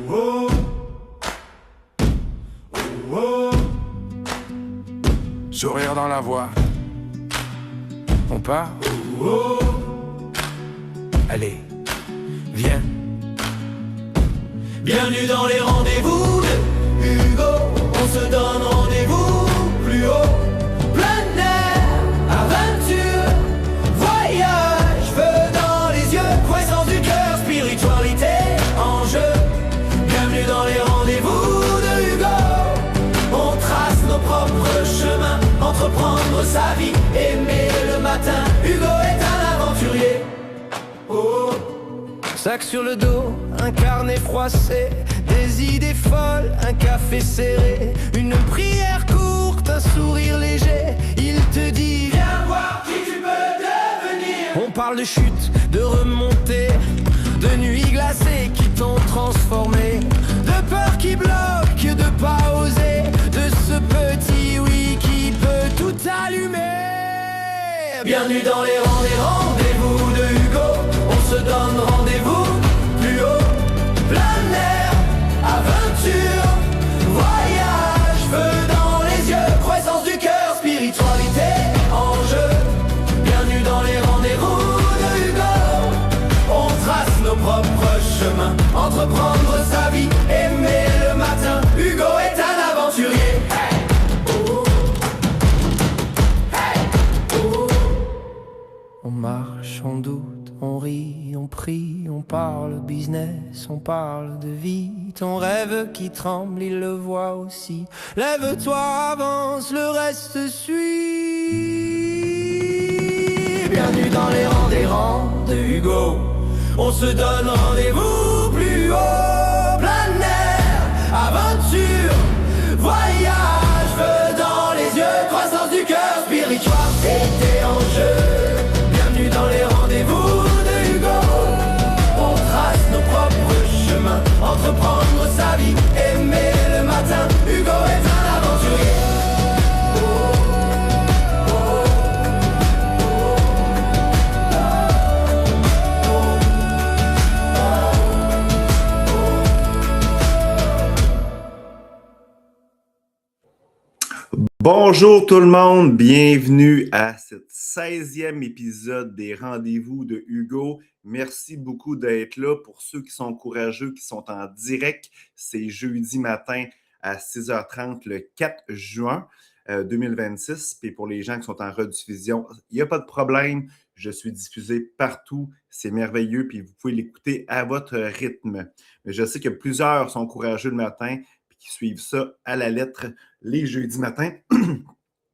Oh, oh, oh. Sourire dans la voix. On part. Oh, oh. Allez, viens. Bienvenue dans les rendez-vous de Hugo. On se donne rendez-vous plus haut. Plein d'air, aventure, voyage, feu dans les yeux, croissance du cœur, spiritualité en jeu. Bienvenue dans les rendez-vous de Hugo. On trace nos propres chemins, entreprendre sa vie, aimer le matin. Hugo est un aventurier. Oh. Sac sur le dos, un carnet froissé, des idées folles, un café serré, une prière courte, un sourire léger. Il te dit viens voir qui tu peux devenir. On parle de chute, de remontée, de nuits glacées qui t'ont transformé, de peur qui bloque, de pas oser, de ce petit oui qui peut tout allumer. Bienvenue dans les rendez-vous de Hugo. On se donne rendez-vous plus haut. Plein air, aventure, voyage, feu dans les yeux, croissance du cœur, spiritualité en jeu. Bienvenue dans les rendez-vous de Hugo. On trace nos propres chemins, entreprendre sa vie, aimer le matin. Hugo est un aventurier. Hey! Oh. Hey! Oh. On marche, on doute, on rit, on prie, on parle business, on parle de vie. Ton rêve qui tremble, il le voit aussi. Lève-toi, avance, le reste suit. Bienvenue dans les rangs de Hugo. On se donne rendez-vous plus haut. Plein air, aventure, voyage, feu dans les yeux, croissance du cœur, spiritualité en jeu. Bienvenue dans les rendez-vous de Hugo. On trace nos propres chemins, entreprendre sa vie, aimer le matin. Hugo est un aventurier. Bonjour tout le monde, bienvenue à ce 16e épisode des Rendez-vous de Hugo. Merci beaucoup d'être là. Pour ceux qui sont courageux, qui sont en direct, c'est jeudi matin à 6h30 le 4 juin 2026. Puis pour les gens qui sont en rediffusion, il n'y a pas de problème. Je suis diffusé partout. C'est merveilleux. Puis vous pouvez l'écouter à votre rythme. Mais je sais que plusieurs sont courageux le matin et qui suivent ça à la lettre les jeudis matins.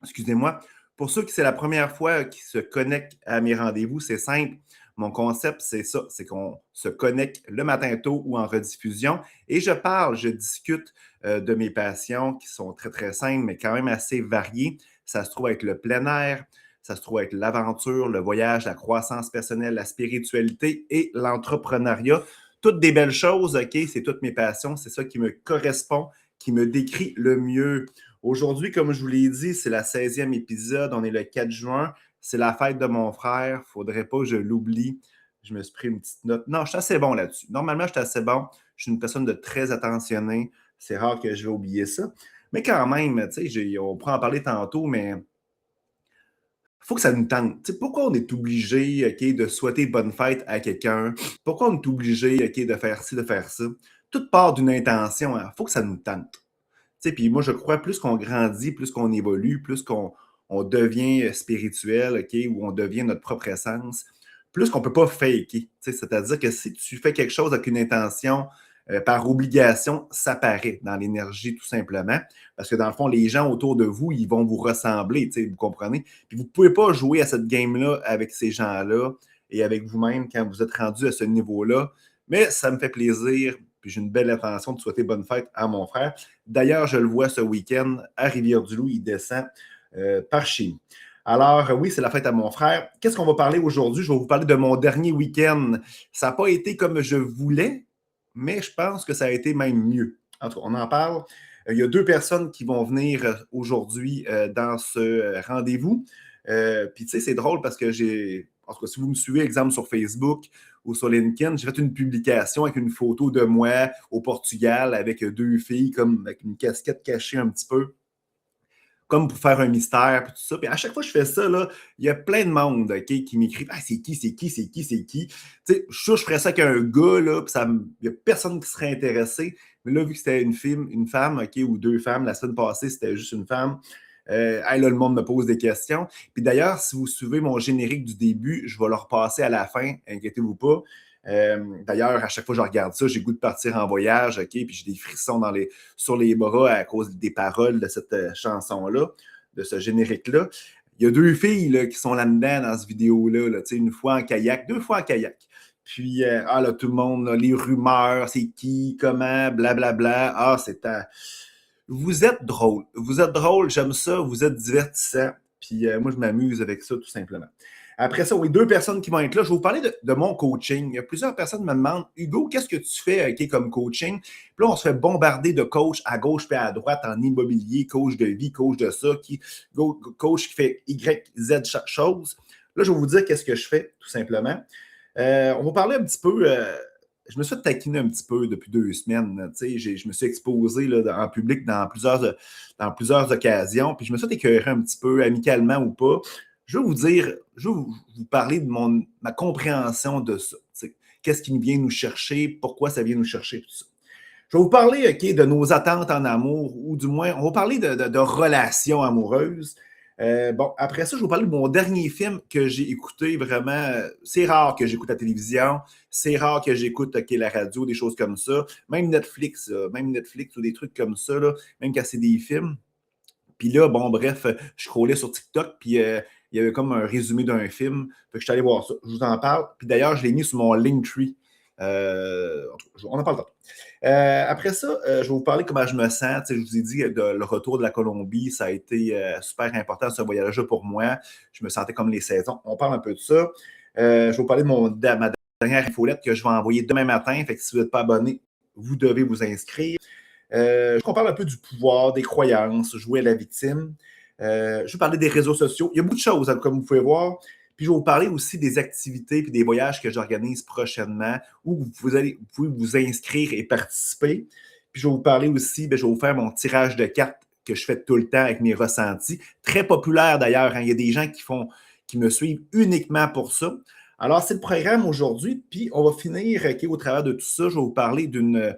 Excusez-moi. Pour ceux qui c'est la première fois qui se connectent à mes rendez-vous, c'est simple. Mon concept, c'est ça, c'est qu'on se connecte le matin tôt ou en rediffusion et je discute de mes passions qui sont très, très simples, mais quand même assez variées. Ça se trouve avec le plein air, ça se trouve avec l'aventure, le voyage, la croissance personnelle, la spiritualité et l'entrepreneuriat. Toutes des belles choses, OK? C'est toutes mes passions, c'est ça qui me correspond, qui me décrit le mieux. Aujourd'hui, comme je vous l'ai dit, c'est la 16e épisode. On est le 4 juin. C'est la fête de mon frère. Il ne faudrait pas que je l'oublie. Je me suis pris une petite note. Non, je suis assez bon là-dessus. Normalement, je suis assez bon. Je suis une personne de très attentionnée. C'est rare que je vais oublier ça. Mais quand même, tu sais, on pourra en parler tantôt, mais il faut que ça nous tente. Tu sais, pourquoi on est obligé, OK, de souhaiter bonne fête à quelqu'un? Pourquoi on est obligé, OK, de faire ci, de faire ça? Tout part d'une intention. Il faut que ça nous tente. Puis moi, je crois, plus qu'on grandit, plus qu'on évolue, plus qu'on devient spirituel, OK, ou on devient notre propre essence, plus qu'on ne peut pas faker. C'est-à-dire que si tu fais quelque chose avec une intention, par obligation, ça paraît dans l'énergie, tout simplement. Parce que dans le fond, les gens autour de vous, ils vont vous ressembler, vous comprenez? Puis vous ne pouvez pas jouer à cette game-là avec ces gens-là et avec vous-même quand vous êtes rendu à ce niveau-là. Mais ça me fait plaisir. Puis j'ai une belle intention de souhaiter bonne fête à mon frère. D'ailleurs, je le vois ce week-end à Rivière-du-Loup. Il descend par chez nous. Alors, oui, c'est la fête à mon frère. Qu'est-ce qu'on va parler aujourd'hui? Je vais vous parler de mon dernier week-end. Ça n'a pas été comme je voulais, mais je pense que ça a été même mieux. En tout cas, on en parle. Il y a 2 personnes qui vont venir aujourd'hui dans ce rendez-vous. Puis, tu sais, c'est drôle parce que en tout cas, si vous me suivez, exemple, sur Facebook ou sur LinkedIn, j'ai fait une publication avec une photo de moi au Portugal avec 2 filles, comme avec une casquette cachée un petit peu, comme pour faire un mystère, puis tout ça. Puis à chaque fois que je fais ça, là, il y a plein de monde, OK, qui m'écrivent « Ah, c'est qui, c'est qui, c'est qui, c'est qui? » Tu sais, je suis sûr que je ferais ça avec un gars, là, puis il n'y a personne qui serait intéressé. Mais là, vu que c'était une femme, OK, ou 2 femmes, la semaine passée, c'était juste une femme, là, le monde me pose des questions. Puis d'ailleurs, si vous suivez mon générique du début, je vais le repasser à la fin, inquiétez-vous pas. D'ailleurs, à chaque fois que je regarde ça, j'ai le goût de partir en voyage, OK, puis j'ai des frissons sur les bras à cause des paroles de cette chanson-là, de ce générique-là. Il y a 2 filles là, qui sont là-dedans dans cette vidéo-là, là, une fois en kayak, 2 fois en kayak. Puis, là, tout le monde, là, les rumeurs, c'est qui, comment, blablabla. Vous êtes drôle, j'aime ça, vous êtes divertissant. Puis, moi, je m'amuse avec ça, tout simplement. Après ça, oui, 2 personnes qui vont être là. Je vais vous parler de mon coaching. Il y a plusieurs personnes qui me demandent « Hugo, qu'est-ce que tu fais comme coaching? » Puis là, on se fait bombarder de coachs à gauche et à droite en immobilier, coach de vie, coach de ça, coach qui fait Y, Z chaque chose. Là, je vais vous dire qu'est-ce que je fais, tout simplement. On va parler un petit peu... je me suis taquiné un petit peu depuis 2 semaines. Je me suis exposé là, en public dans plusieurs occasions, puis je me suis écœuré un petit peu, amicalement ou pas. Je vais vous parler de ma compréhension de ça. Qu'est-ce qui vient nous chercher, pourquoi ça vient nous chercher, tout ça. Je vais vous parler de nos attentes en amour, ou du moins, on va parler de relations amoureuses. Après ça, je vais vous parler de mon dernier film que j'ai écouté vraiment. C'est rare que j'écoute la télévision, c'est rare que j'écoute la radio, des choses comme ça. Même Netflix ou des trucs comme ça, là, même quand c'est des films. Puis là, bref, je scrollais sur TikTok, puis il y avait comme un résumé d'un film. Fait que je suis allé voir ça. Je vous en parle. Puis d'ailleurs, je l'ai mis sur mon Linktree. On en parle tantôt. Après ça, je vais vous parler comment je me sens. Je vous ai dit que le retour de la Colombie, ça a été super important, ce voyage-là pour moi. Je me sentais comme les saisons. On parle un peu de ça. Je vais vous parler de ma dernière infolette que je vais envoyer demain matin. Fait que si vous n'êtes pas abonné, vous devez vous inscrire. On parle un peu du pouvoir, des croyances, jouer à la victime. Je vais parler des réseaux sociaux. Il y a beaucoup de choses, comme vous pouvez voir. Puis je vais vous parler aussi des activités et des voyages que j'organise prochainement où vous pouvez vous inscrire et participer. Puis je vais vous parler aussi, je vais vous faire mon tirage de cartes que je fais tout le temps avec mes ressentis. Très populaire d'ailleurs. Il y a des gens qui me suivent uniquement pour ça. Alors, c'est le programme aujourd'hui, puis on va finir au travers de tout ça. Je vais vous parler d'une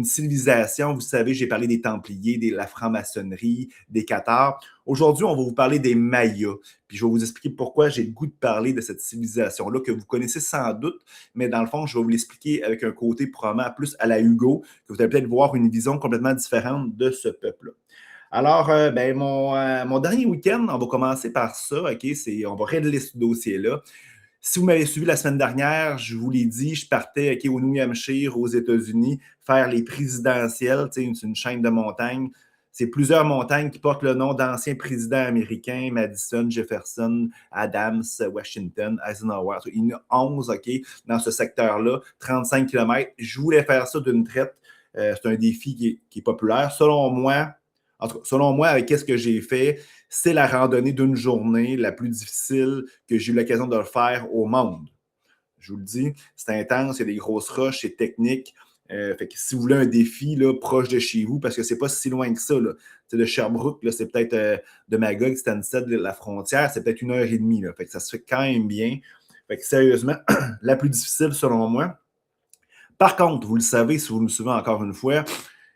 civilisation. Vous savez, j'ai parlé des Templiers, de la franc-maçonnerie, des Cathares. Aujourd'hui, on va vous parler des Mayas. Puis je vais vous expliquer pourquoi j'ai le goût de parler de cette civilisation-là que vous connaissez sans doute, mais dans le fond, je vais vous l'expliquer avec un côté probablement plus à la Hugo, que vous allez peut-être voir une vision complètement différente de ce peuple-là. Alors, mon dernier week-end, on va commencer par ça, OK? On va régler ce dossier-là. Si vous m'avez suivi la semaine dernière, je vous l'ai dit, je partais au New Hampshire, aux États-Unis, faire les présidentielles. C'est une chaîne de montagnes. C'est plusieurs montagnes qui portent le nom d'anciens présidents américains, Madison, Jefferson, Adams, Washington, Eisenhower. Il y en a 11 dans ce secteur-là, 35 km. Je voulais faire ça d'une traite. C'est un défi qui est populaire. Selon moi, avec qu'est-ce que j'ai fait, c'est la randonnée d'une journée la plus difficile que j'ai eu l'occasion de le faire au monde. Je vous le dis, c'est intense, il y a des grosses roches, c'est technique. Fait que si vous voulez un défi là, proche de chez vous, parce que c'est pas si loin que ça, là. De Sherbrooke, là, c'est peut-être de Magog, Stansted, la frontière, c'est peut-être 1h30. Là. Fait que ça se fait quand même bien. Fait que sérieusement, la plus difficile selon moi. Par contre, vous le savez, si vous me suivez encore une fois,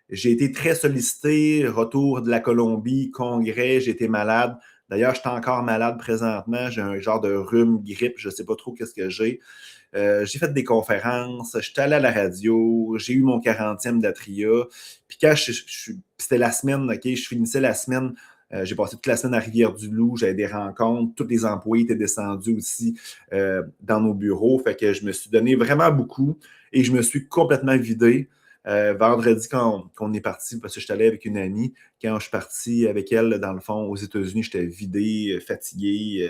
j'ai été très sollicité, retour de la Colombie, congrès, j'ai été malade. D'ailleurs, je suis encore malade présentement. J'ai un genre de rhume, grippe, je ne sais pas trop qu'est-ce que j'ai. J'ai fait des conférences, j'étais allé à la radio, j'ai eu mon 40e d'Atria. Puis quand c'était la semaine, je finissais la semaine, j'ai passé toute la semaine à Rivière-du-Loup, j'avais des rencontres, tous les employés étaient descendus aussi dans nos bureaux. Fait que je me suis donné vraiment beaucoup et je me suis complètement vidé. Vendredi, quand on est parti, parce que je suis allé avec une amie, quand je suis parti avec elle, dans le fond, aux États-Unis, j'étais vidé, fatigué.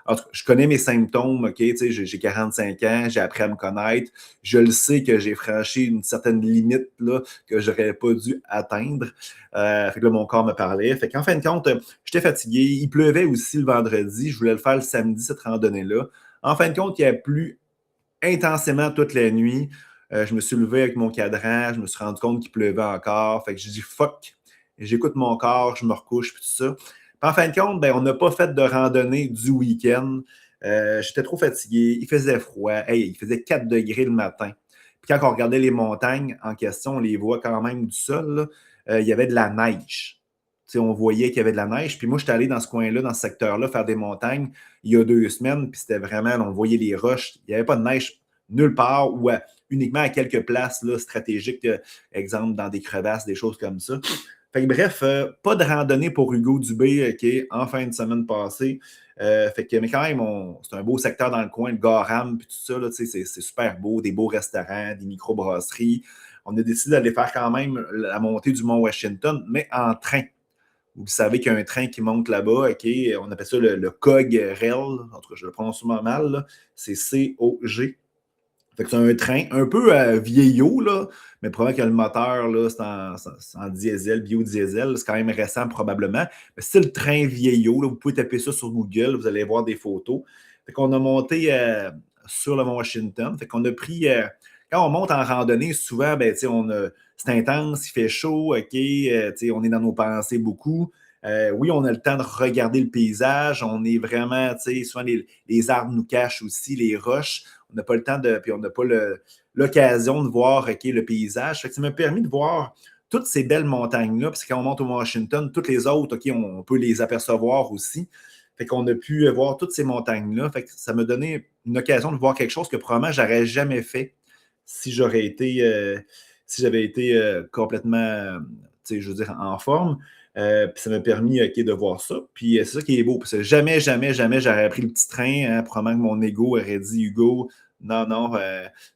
En tout cas, je connais mes symptômes, j'ai 45 ans, j'ai appris à me connaître. Je le sais que j'ai franchi une certaine limite là, que je n'aurais pas dû atteindre. Fait que là, mon corps me parlait. Fait qu'en fin de compte, j'étais fatigué. Il pleuvait aussi le vendredi. Je voulais le faire le samedi, cette randonnée-là. En fin de compte, il a plu intensément toute la nuit. Je me suis levé avec mon cadran, je me suis rendu compte qu'il pleuvait encore. Fait que j'ai dit fuck, j'écoute mon corps, je me recouche, puis tout ça. Puis en fin de compte, ben, on n'a pas fait de randonnée du week-end. J'étais trop fatigué, il faisait froid. Hey, il faisait 4 degrés le matin. Puis quand on regardait les montagnes en question, on les voit quand même du sol, là, il y avait de la neige. Tu sais, on voyait qu'il y avait de la neige. Puis moi, j'étais allé dans ce coin-là, dans ce secteur-là, faire des montagnes il y a 2 semaines. Puis c'était vraiment, là, on voyait les roches. Il n'y avait pas de neige nulle part ou uniquement à quelques places là, stratégiques, exemple dans des crevasses, des choses comme ça. Fait que, bref, pas de randonnée pour Hugo Dubé en fin de semaine passée. Fait que, mais quand même, c'est un beau secteur dans le coin, le Gorham, puis tout ça, là, c'est super beau, des beaux restaurants, des microbrasseries. On a décidé d'aller faire quand même la montée du Mont Washington, mais en train. Vous savez qu'il y a un train qui monte là-bas, on appelle ça le COG Rail, en tout cas, je le prononce sûrement mal, là. C'est C-O-G. Fait que c'est un train un peu vieillot, là, mais probablement que le moteur, là, c'est en diesel, biodiesel. C'est quand même récent, probablement. Mais c'est le train vieillot. Là, vous pouvez taper ça sur Google, vous allez voir des photos. Fait qu'on a monté sur le Mont Washington. Fait qu'on a pris... quand on monte en randonnée, souvent, ben, c'est intense, il fait chaud, on est dans nos pensées beaucoup. Oui, on a le temps de regarder le paysage. On est vraiment, souvent les arbres nous cachent aussi, les roches. On n'a pas le temps puis on n'a pas l'occasion de voir le paysage. Fait que ça m'a permis de voir toutes ces belles montagnes-là, parce que quand on monte au Washington, toutes les autres, on peut les apercevoir aussi. Fait qu'on a pu voir toutes ces montagnes-là. Fait que ça m'a donné une occasion de voir quelque chose que probablement j'aurais jamais fait si j'avais été complètement, je veux dire, en forme. Puis ça m'a permis de voir ça. Puis c'est ça qui est beau. Parce que jamais, jamais, jamais j'aurais pris le petit train. Probablement que mon ego aurait dit Hugo, non,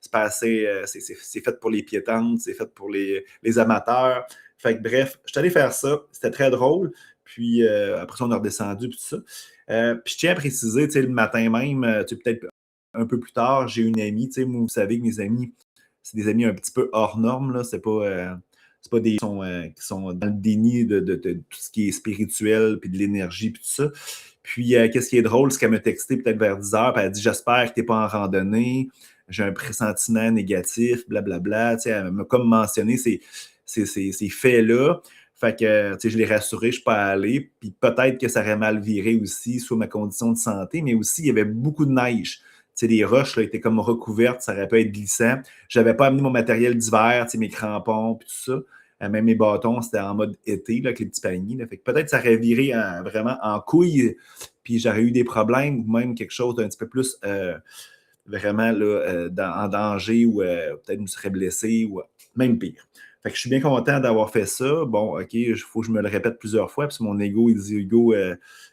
c'est pas assez. C'est fait pour les piétantes, c'est fait pour les amateurs. Fait que bref, je suis allé faire ça. C'était très drôle. Puis après ça, on est redescendu, puis tout ça. Puis je tiens à préciser, le matin même, peut-être un peu plus tard, j'ai une amie. Moi, vous savez que mes amis, c'est des amis un petit peu hors normes. Là. C'est pas des qui sont dans le déni de tout ce qui est spirituel, puis de l'énergie, puis tout ça. Puis, qu'est-ce qui est drôle, c'est qu'elle m'a texté peut-être vers 10 heures, puis elle a dit « J'espère que tu n'es pas en randonnée, j'ai un pressentiment négatif, blablabla. » Elle m'a comme mentionné ces faits-là. Fait que, je l'ai rassuré, je ne suis pas allé. Puis peut-être que ça aurait mal viré aussi, sur ma condition de santé, mais aussi, il y avait beaucoup de neige. Les roches là, étaient comme recouvertes, ça aurait pu être glissant. Je n'avais pas amené mon matériel d'hiver, mes crampons, puis tout ça. Même mes bâtons, c'était en mode été, là, avec les petits paniers. Là. Fait que peut-être ça aurait viré vraiment en couille, puis j'aurais eu des problèmes, ou même quelque chose d'un petit peu plus vraiment là, en danger, ou peut-être je me serais blessé, ou même pire. Fait que je suis bien content d'avoir fait ça. Bon, OK, il faut que je me le répète plusieurs fois, puis mon ego, il dit Hugo,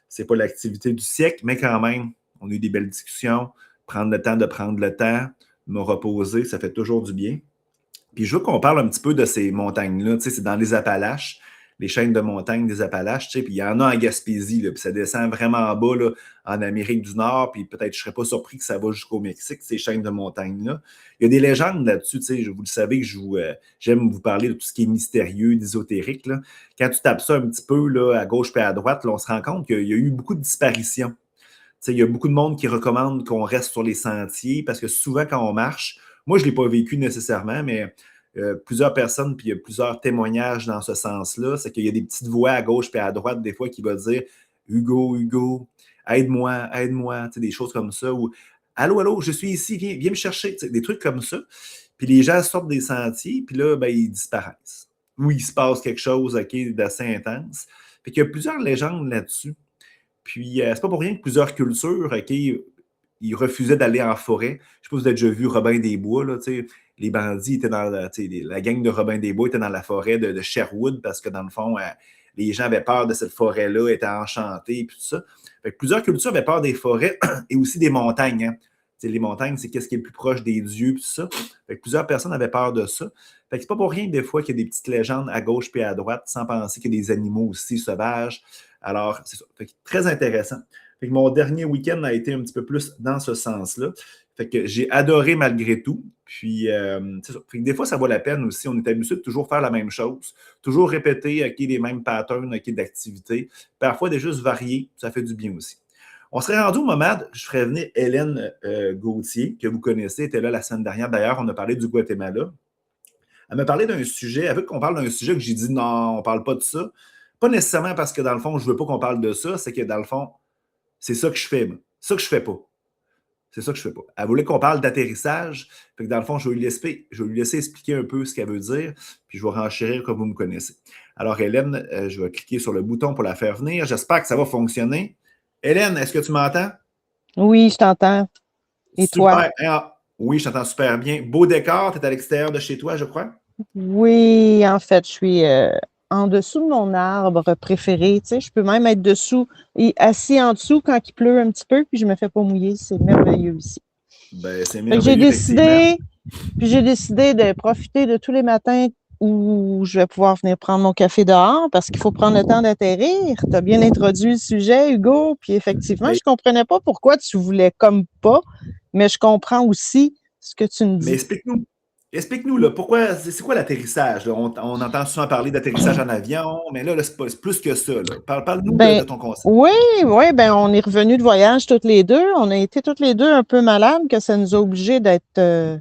c'est pas l'activité du siècle, mais quand même, on a eu des belles discussions. Prendre le temps de prendre le temps, me reposer, ça fait toujours du bien. Puis je veux qu'on parle un petit peu de ces montagnes-là. C'est dans les Appalaches, les chaînes de montagnes des Appalaches. Puis il y en a en Gaspésie, là, puis ça descend vraiment en bas là, en Amérique du Nord. Puis peut-être je ne serais pas surpris que ça va jusqu'au Mexique, ces chaînes de montagnes-là. Il y a des légendes là-dessus. Vous le savez que j'aime vous parler de tout ce qui est mystérieux, d'ésotérique. Là. Quand tu tapes ça un petit peu là, à gauche et à droite, là, on se rend compte qu'il y a eu beaucoup de disparitions. Il y a beaucoup de monde qui recommande qu'on reste sur les sentiers parce que souvent, quand on marche, moi, je ne l'ai pas vécu nécessairement, mais plusieurs personnes, puis il y a plusieurs témoignages dans ce sens-là, c'est qu'il y a des petites voix à gauche et à droite, des fois, qui vont dire « Hugo, aide-moi, des choses comme ça, ou « Allô, je suis ici, viens me chercher », des trucs comme ça. Puis les gens sortent des sentiers, puis là, ben, ils disparaissent. Ou il se passe quelque chose d'assez intense. Fait qu'il y a plusieurs légendes là-dessus. Puis, c'est pas pour rien que plusieurs cultures, ils refusaient d'aller en forêt. Je ne sais pas si vous avez déjà vu Robin des Bois, là, les bandits étaient dans la gang de Robin des Bois était dans la forêt de Sherwood parce que, dans le fond, les gens avaient peur de cette forêt-là, étaient enchantés, puis tout ça. Fait que plusieurs cultures avaient peur des forêts et aussi des montagnes. Hein. Les montagnes, c'est qu'est-ce qui est le plus proche des dieux, puis tout ça. Fait que plusieurs personnes avaient peur de ça. Fait que c'est pas pour rien, des fois, qu'il y a des petites légendes à gauche puis à droite, sans penser qu'il y a des animaux aussi sauvages. Alors, c'est ça. Fait que très intéressant. Fait que mon dernier week-end a été un petit peu plus dans ce sens-là. Fait que j'ai adoré malgré tout. Puis, c'est ça. Fait que des fois, ça vaut la peine aussi. On est habitué de toujours faire la même chose, toujours répéter les mêmes patterns d'activité. Parfois, de juste varier, ça fait du bien aussi. On serait rendu au moment, je ferais venir Hélène Gauthier, que vous connaissez, était là la semaine dernière. D'ailleurs, on a parlé du Guatemala. Elle m'a parlé d'un sujet, elle veut qu'on parle d'un sujet que j'ai dit non, on ne parle pas de ça. Pas nécessairement parce que dans le fond, je ne veux pas qu'on parle de ça, c'est que dans le fond, c'est ça que je fais. C'est ça que je fais pas. C'est ça que je fais pas. Elle voulait qu'on parle d'atterrissage. Fait que dans le fond, je vais lui laisser expliquer un peu ce qu'elle veut dire, puis je vais renchérir comme vous me connaissez. Alors, Hélène, je vais cliquer sur le bouton pour la faire venir. J'espère que ça va fonctionner. Hélène, est-ce que tu m'entends? Oui, je t'entends. Et toi? Super. Oui, je t'entends super bien. Beau décor, tu es à l'extérieur de chez toi, je crois? Oui, en fait, je suis en dessous de mon arbre préféré. Tu sais, je peux même être dessous et assis en dessous quand il pleut un petit peu, puis je me fais pas mouiller. C'est merveilleux ici. Ben, c'est Fait que merveilleux, j'ai décidé de profiter de tous les matins où je vais pouvoir venir prendre mon café dehors parce qu'il faut prendre le temps d'atterrir. Tu as bien introduit le sujet, Hugo, puis effectivement, je ne comprenais pas pourquoi tu voulais comme pas, mais je comprends aussi ce que tu me dis. Mais explique-nous, là, pourquoi, c'est quoi l'atterrissage? On entend souvent parler d'atterrissage en avion, mais là c'est plus que ça. Là. Parle-nous de ton concept. Oui, on est revenus de voyage toutes les deux. On a été toutes les deux un peu malades, que ça nous a obligés de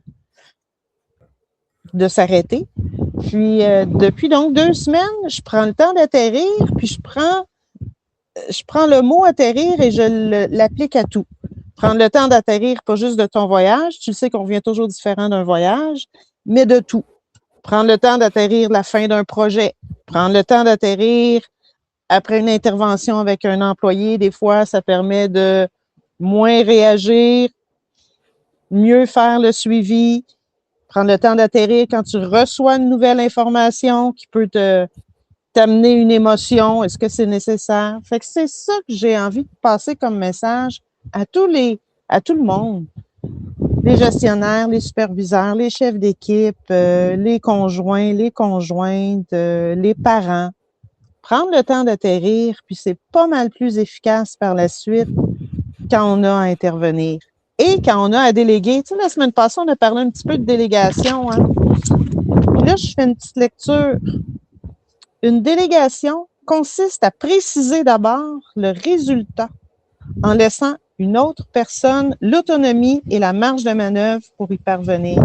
s'arrêter. Puis, depuis donc 2 semaines, je prends le temps d'atterrir, puis je prends le mot atterrir et je l'applique à tout. Prendre le temps d'atterrir, pas juste de ton voyage. Tu sais qu'on vient toujours différent d'un voyage, mais de tout. Prendre le temps d'atterrir la fin d'un projet. Prendre le temps d'atterrir après une intervention avec un employé. Des fois, ça permet de moins réagir, mieux faire le suivi. Prendre le temps d'atterrir quand tu reçois une nouvelle information qui peut t'amener une émotion. Est-ce que c'est nécessaire? Fait que c'est ça que j'ai envie de passer comme message à tout le monde. Les gestionnaires, les superviseurs, les chefs d'équipe, les conjoints, les conjointes, les parents. Prendre le temps d'atterrir, puis c'est pas mal plus efficace par la suite quand on a à intervenir. Et quand on a à déléguer. Tu sais, la semaine passée, on a parlé un petit peu de délégation. Hein? Puis là, je fais une petite lecture. Une délégation consiste à préciser d'abord le résultat en laissant une autre personne l'autonomie et la marge de manœuvre pour y parvenir.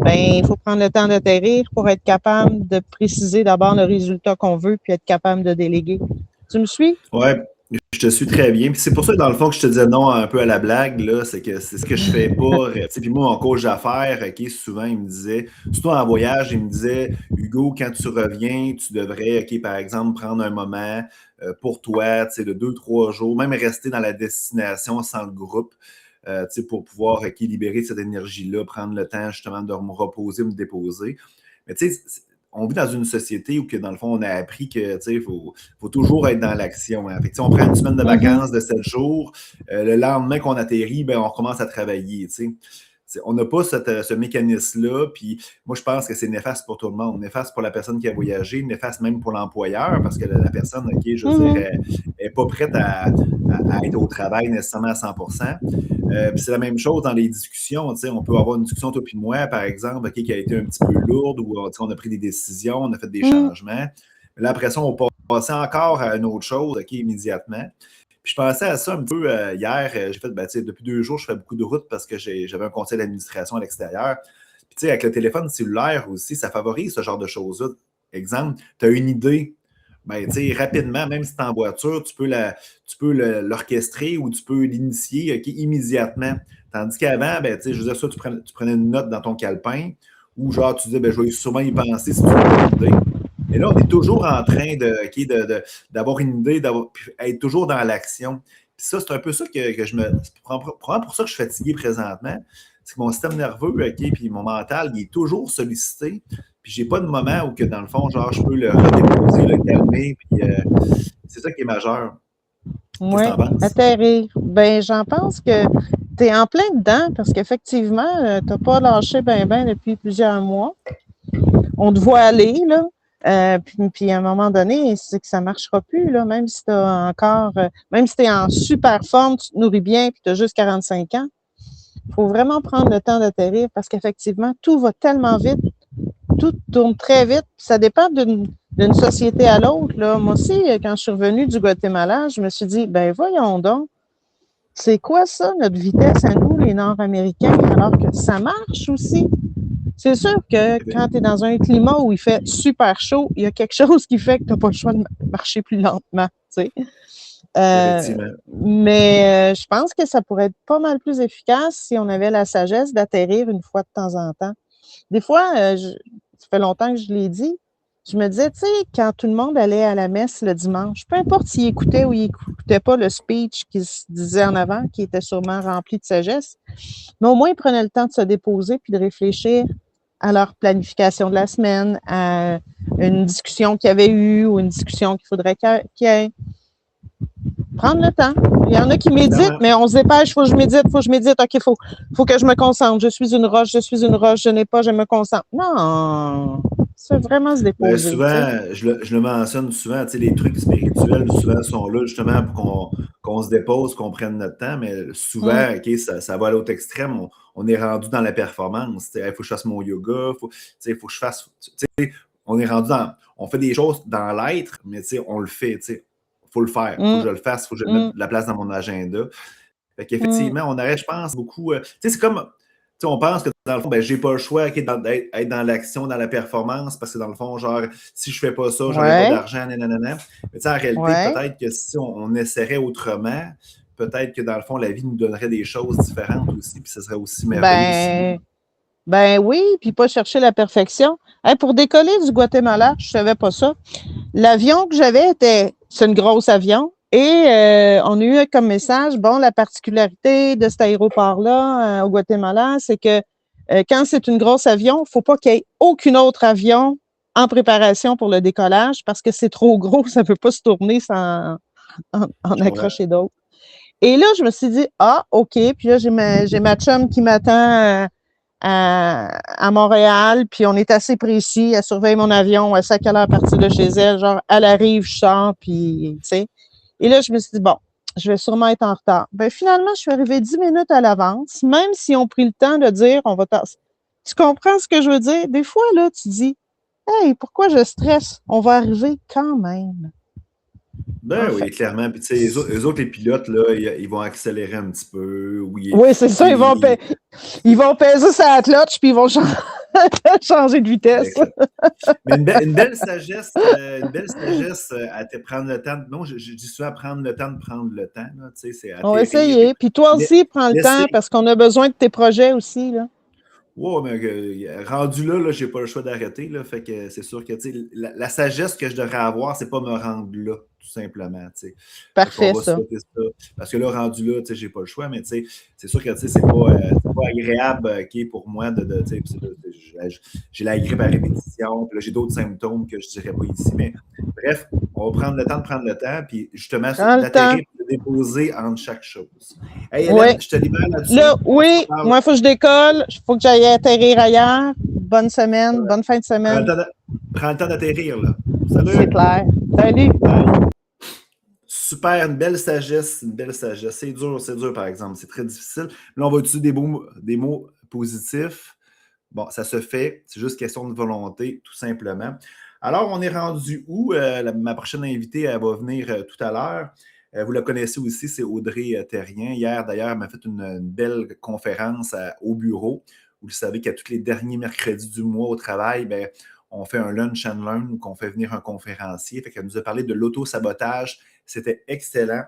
Il faut prendre le temps d'atterrir pour être capable de préciser d'abord le résultat qu'on veut puis être capable de déléguer. Tu me suis? Oui, je te suis très bien. Puis c'est pour ça, dans le fond, que je te disais non un peu à la blague, là, c'est que c'est ce que je fais pas. Puis moi, mon coach d'affaires, souvent, il me disait, surtout en voyage, il me disait, Hugo, quand tu reviens, tu devrais, par exemple, prendre un moment pour toi, de 2-3 jours, même rester dans la destination sans le groupe. Pour pouvoir libérer cette énergie-là, prendre le temps justement de me reposer, me déposer. Mais on vit dans une société où, dans le fond, on a appris que faut toujours être dans l'action. Hein. On prend une semaine de vacances de 7 jours. Le lendemain qu'on atterrit, on recommence à travailler. On n'a pas ce mécanisme-là. Puis moi, je pense que c'est néfaste pour tout le monde. Néfaste pour la personne qui a voyagé, néfaste même pour l'employeur, parce que la personne, je veux dire, n'est pas prête à être au travail nécessairement à 100%. C'est la même chose dans les discussions. On peut avoir une discussion, toi et moi, par exemple, qui a été un petit peu lourde, où on a pris des décisions, on a fait des changements. Mais là, après ça, on passe encore à une autre chose immédiatement. Puis je pensais à ça un peu hier. J'ai fait, depuis 2 jours, je fais beaucoup de routes parce que j'avais un conseil d'administration à l'extérieur. Puis avec le téléphone cellulaire aussi, ça favorise ce genre de choses-là. Exemple, tu as une idée. Rapidement, même si tu es en voiture, tu peux l'orchestrer ou tu peux l'initier immédiatement. Tandis qu'avant, je veux dire, ça, tu prenais une note dans ton calepin ou genre tu disais, je vais sûrement y penser si tu as une idée. Et là, on est toujours en train d'avoir une idée, être toujours dans l'action. Puis ça, c'est un peu ça que je me... C'est probablement pour ça que je suis fatigué présentement. C'est que mon système nerveux, puis mon mental, il est toujours sollicité. Puis j'ai pas de moment où, dans le fond, genre, je peux le redéposer, le calmer. Puis c'est ça qui est majeur. Oui, atterrir. J'en pense que tu es en plein dedans parce qu'effectivement, tu n'as pas lâché ben depuis plusieurs mois. On te voit aller, là. Puis à un moment donné, c'est que ça ne marchera plus, là, même si tu as encore, même si tu es en super forme, tu te nourris bien, puis tu as juste 45 ans. Il faut vraiment prendre le temps d'atterrir parce qu'effectivement, tout va tellement vite, tout tourne très vite. Ça dépend d'une société à l'autre. Là. Moi aussi, quand je suis revenue du Guatemala, je me suis dit, voyons donc, c'est quoi ça, notre vitesse à nous, les Nord-Américains, alors que ça marche aussi? C'est sûr que quand tu es dans un climat où il fait super chaud, il y a quelque chose qui fait que tu n'as pas le choix de marcher plus lentement, tu sais. Effectivement. Mais je pense que ça pourrait être pas mal plus efficace si on avait la sagesse d'atterrir une fois de temps en temps. Des fois, ça fait longtemps que je l'ai dit, je me disais, tu sais, quand tout le monde allait à la messe le dimanche, peu importe s'il écoutait ou il écoutait pas le speech qui se disait en avant, qui était sûrement rempli de sagesse, mais au moins ils prenaient le temps de se déposer puis de réfléchir à leur planification de la semaine, à une discussion qu'il y avait eue ou une discussion qu'il faudrait qu'il y ait. Prendre le temps. Il y en a qui méditent, mais on se dépêche, faut que je médite. OK, faut que je me concentre. Je suis une roche, je n'ai pas, je me concentre. Non, c'est vraiment se déposer. Souvent, je le mentionne souvent, les trucs spirituels, souvent, sont là justement pour qu'on se dépose, qu'on prenne notre temps, mais souvent, OK, ça va à l'autre extrême. On est rendu dans la performance. Il faut que je fasse mon yoga, faut que je fasse. On est rendu dans. On fait des choses dans l'être, mais on le fait. Il faut le faire. Il faut que je le fasse. Il faut que je mette de la place dans mon agenda. Fait qu'effectivement, on arrête, je pense, beaucoup. C'est comme. On pense que dans le fond, j'ai pas le choix d'être dans l'action, dans la performance, parce que dans le fond, genre, si je fais pas ça, j'aurai pas d'argent, nanana. Mais en réalité, peut-être que si on essaierait autrement, peut-être que dans le fond, la vie nous donnerait des choses différentes aussi, puis ce serait aussi merveilleux. Ben oui, puis pas chercher la perfection. Hey, pour décoller du Guatemala, je savais pas ça. L'avion que j'avais c'est une grosse avion. Et on a eu comme message, bon, la particularité de cet aéroport-là au Guatemala, c'est que quand c'est une grosse avion, il ne faut pas qu'il y ait aucun autre avion en préparation pour le décollage parce que c'est trop gros, ça ne peut pas se tourner sans en accrocher d'autres. Et là, je me suis dit, OK. Puis là, j'ai ma chum qui m'attend à Montréal, puis on est assez précis. Elle surveille mon avion, elle sait à quelle heure partir de chez elle. Genre, elle arrive, je sors, puis, tu sais. Et là, je me suis dit, bon, je vais sûrement être en retard. Ben, finalement, je suis arrivée 10 minutes à l'avance, même si on pris le temps de dire, on va Tu comprends ce que je veux dire? Des fois, là, tu dis, hey, pourquoi je stresse? On va arriver quand même. Ben oui, clairement. Puis, tu sais, eux autres, les pilotes, là, ils vont accélérer un petit peu. Oui, c'est ça. Ils vont peser sur la clutch, puis ils vont changer de vitesse. Mais une belle sagesse à te prendre le temps. Non, je dis souvent prendre le temps de prendre le temps. Là, on va essayer. Puis toi aussi, prends le temps parce qu'on a besoin de tes projets aussi. Là. Ouais, mais rendu là, j'ai pas le choix d'arrêter. Là, fait que c'est sûr que la sagesse que je devrais avoir, c'est pas me rendre là, tout simplement. Parfait, ça. Parce que là, rendu là, j'ai pas le choix, mais c'est sûr que c'est pas agréable pour moi de j'ai la grippe à répétition, puis là, j'ai d'autres symptômes que je dirais pas ici. Mais bref, on va prendre le temps de prendre le temps, puis justement, d'atterrir et de déposer entre chaque chose. Hey, Hélène, je te libère là-dessus. Là, oui, moi, il faut que je décolle. Il faut que j'aille atterrir ailleurs. Bonne semaine, bonne fin de semaine. Prends le temps d'atterrir, là. Salut. C'est clair. Salut. Super, une belle sagesse, C'est dur, par exemple. C'est très difficile. Là, on va utiliser des mots positifs. Bon, ça se fait. C'est juste question de volonté, tout simplement. Alors, on est rendu où? Ma prochaine invitée, elle va venir tout à l'heure. Vous la connaissez aussi, c'est Audrey Terrien. Hier, d'ailleurs, elle m'a fait une belle conférence au bureau. Vous le savez qu'à tous les derniers mercredis du mois au travail, ben, on fait un lunch and learn où on fait venir un conférencier. Fait qu'elle nous a parlé de l'auto-sabotage. C'était excellent.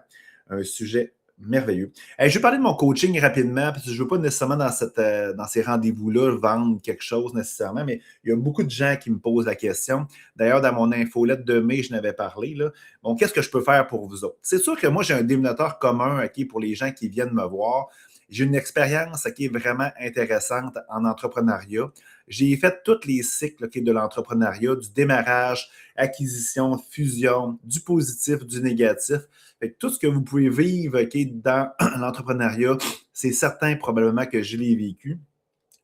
Un sujet merveilleux. Je vais parler de mon coaching rapidement, parce que je ne veux pas nécessairement dans ces rendez-vous-là vendre quelque chose nécessairement, mais il y a beaucoup de gens qui me posent la question. D'ailleurs, dans mon infolette de mai, je n'avais parlé. Là. Bon, qu'est-ce que je peux faire pour vous autres? C'est sûr que moi, j'ai un dénominateur commun pour les gens qui viennent me voir. J'ai une expérience qui est vraiment intéressante en entrepreneuriat. J'ai fait tous les cycles de l'entrepreneuriat, du démarrage, acquisition, fusion, du positif, du négatif. Fait que tout ce que vous pouvez vivre dans l'entrepreneuriat, c'est certain probablement que je l'ai vécu.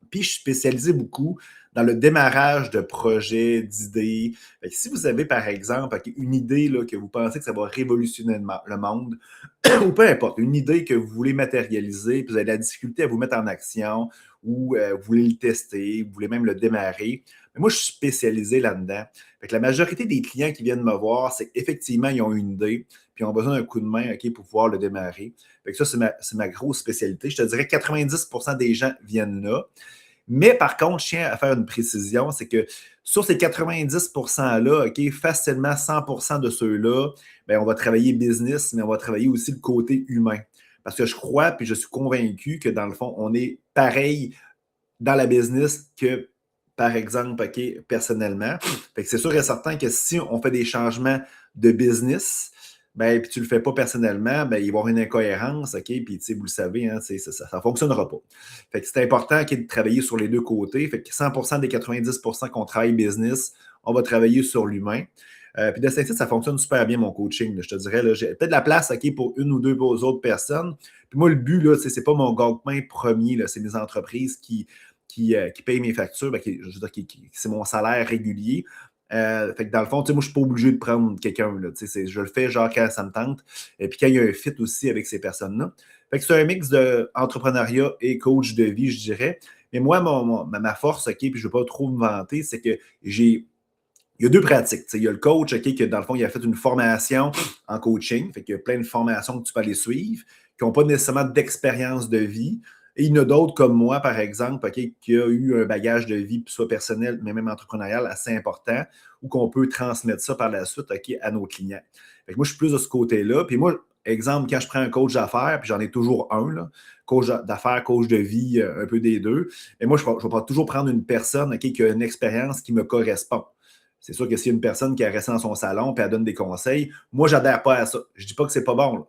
Puis, je suis spécialisé beaucoup dans le démarrage de projets, d'idées. Fait que si vous avez, par exemple, une idée là, que vous pensez que ça va révolutionner le monde, ou peu importe, une idée que vous voulez matérialiser, puis vous avez de la difficulté à vous mettre en action, ou vous voulez le tester, vous voulez même le démarrer. Mais moi, je suis spécialisé là-dedans. Fait que la majorité des clients qui viennent me voir, c'est qu'effectivement, ils ont une idée, puis ils ont besoin d'un coup de main pour pouvoir le démarrer. Fait que ça, c'est ma grosse spécialité. Je te dirais que 90% des gens viennent là. Mais par contre, je tiens à faire une précision, c'est que sur ces 90%-là, facilement 100% de ceux-là, bien, on va travailler business, mais on va travailler aussi le côté humain. Parce que je crois, puis je suis convaincu que dans le fond, on est pareil dans la business que, par exemple, personnellement. Fait que c'est sûr et certain que si on fait des changements de business, ben, puis tu ne le fais pas personnellement, ben, il va y avoir une incohérence, puis vous le savez, hein, ça ne fonctionnera pas. Fait que c'est important de travailler sur les deux côtés. Fait que 100% des 90% qu'on travaille business, on va travailler sur l'humain. Puis de ce titre, ça fonctionne super bien, mon coaching. Là, je te dirais, là, j'ai peut-être de la place pour une ou deux autres personnes. Puis moi, le but, là, c'est pas mon gagne-pain premier, là, c'est mes entreprises qui payent mes factures, ben, je veux dire, c'est mon salaire régulier. Fait que dans le fond, moi, je ne suis pas obligé de prendre quelqu'un. Là, je le fais genre quand ça me tente. Et puis quand il y a un fit aussi avec ces personnes-là. Fait que c'est un mix d'entrepreneuriat et coach de vie, je dirais. Mais moi, ma force, puis je ne veux pas trop me vanter, c'est que il y a deux pratiques. Il y a le coach, que dans le fond, il a fait une formation en coaching. Fait qu'il y a plein de formations que tu peux aller suivre, qui n'ont pas nécessairement d'expérience de vie. Et il y en a d'autres comme moi, par exemple, qui a eu un bagage de vie, soit personnel, mais même entrepreneurial, assez important, ou qu'on peut transmettre ça par la suite à nos clients. Fait que moi, je suis plus de ce côté-là. Puis moi, exemple, quand je prends un coach d'affaires, puis j'en ai toujours un, là, coach d'affaires, coach de vie, un peu des deux, et moi, je vais toujours prendre une personne qui a une expérience qui me correspond. C'est sûr que s'il y a une personne qui est restée dans son salon et elle donne des conseils, moi, je n'adhère pas à ça. Je ne dis pas que ce n'est pas bon. Là.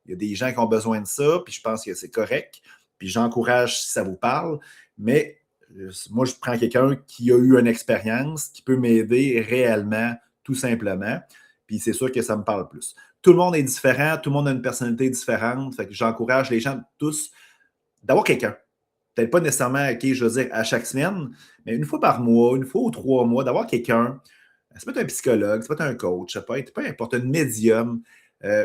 Il y a des gens qui ont besoin de ça, puis je pense que c'est correct. Puis j'encourage si ça vous parle, mais moi, je prends quelqu'un qui a eu une expérience, qui peut m'aider réellement, tout simplement. Puis c'est sûr que ça me parle plus. Tout le monde est différent, tout le monde a une personnalité différente. Fait que j'encourage les gens tous d'avoir quelqu'un. Peut-être pas nécessairement, je veux dire, à chaque semaine, mais une fois par mois, une fois ou 3 mois, d'avoir quelqu'un. Ça peut être un psychologue, ça peut être un coach, ça peut être peu importe, un médium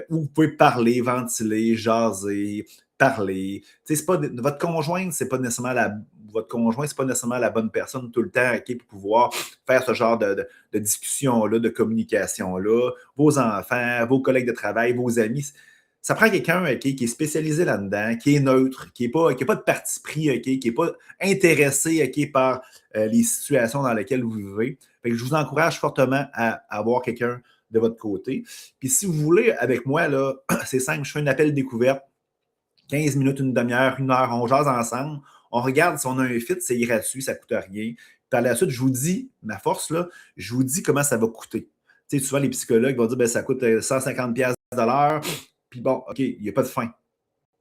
où vous pouvez parler, ventiler, jaser, parler. C'est pas, votre conjoint, c'est pas nécessairement la bonne personne tout le temps pour pouvoir faire ce genre de discussion-là, de communication-là. Vos enfants, vos collègues de travail, vos amis. Ça prend quelqu'un qui est spécialisé là-dedans, qui est neutre, qui n'a pas de parti pris, qui n'est pas intéressé par les situations dans lesquelles vous vivez. Fait que je vous encourage fortement à avoir quelqu'un de votre côté. Puis si vous voulez, avec moi, là, c'est simple, je fais un appel découverte, 15 minutes, une demi-heure, 1 heure, on jase ensemble, on regarde si on a un fit, c'est gratuit, ça ne coûte rien. Par la suite, je vous dis, ma force, là, je vous dis comment ça va coûter. Tu sais, souvent, les psychologues vont dire, ça coûte 150$ de l'heure, puis bon, OK, il n'y a pas de fin.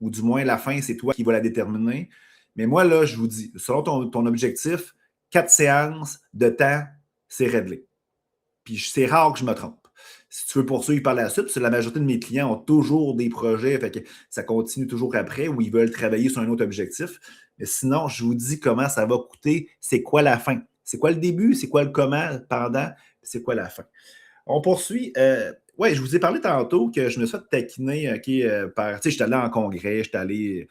Ou du moins, la fin, c'est toi qui vas la déterminer. Mais moi, là, je vous dis, selon ton objectif, 4 séances de temps, c'est réglé. Puis c'est rare que je me trompe. Si tu veux poursuivre par la suite, parce que la majorité de mes clients ont toujours des projets, fait que ça continue toujours après, où ils veulent travailler sur un autre objectif. Mais sinon, je vous dis comment ça va coûter, c'est quoi la fin. C'est quoi le début, c'est quoi le comment, pendant, c'est quoi la fin. On poursuit. Oui, je vous ai parlé tantôt que je me suis fait taquiner par. Tu sais, j'étais allé en congrès, j'étais allé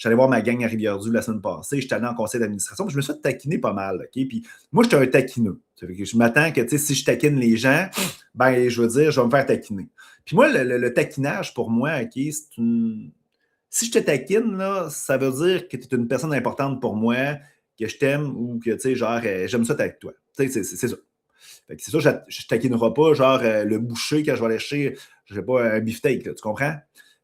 voir ma gang à Rivière-du la semaine passée, j'étais allé en conseil d'administration, puis je me suis fait taquiner pas mal. OK? Puis moi, j'étais un taquineux. Je m'attends que si je taquine les gens, ben, je veux dire, je vais me faire taquiner. Puis moi, le taquinage, pour moi, c'est une. Si je te taquine, là, ça veut dire que tu es une personne importante pour moi, que je t'aime ou que, tu sais, genre, j'aime ça avec toi. Tu sais, c'est ça. Fait que c'est sûr, je ne taquinerai pas, genre, le boucher quand je vais aller acheter, je ne sais pas, un beefsteak, là, tu comprends?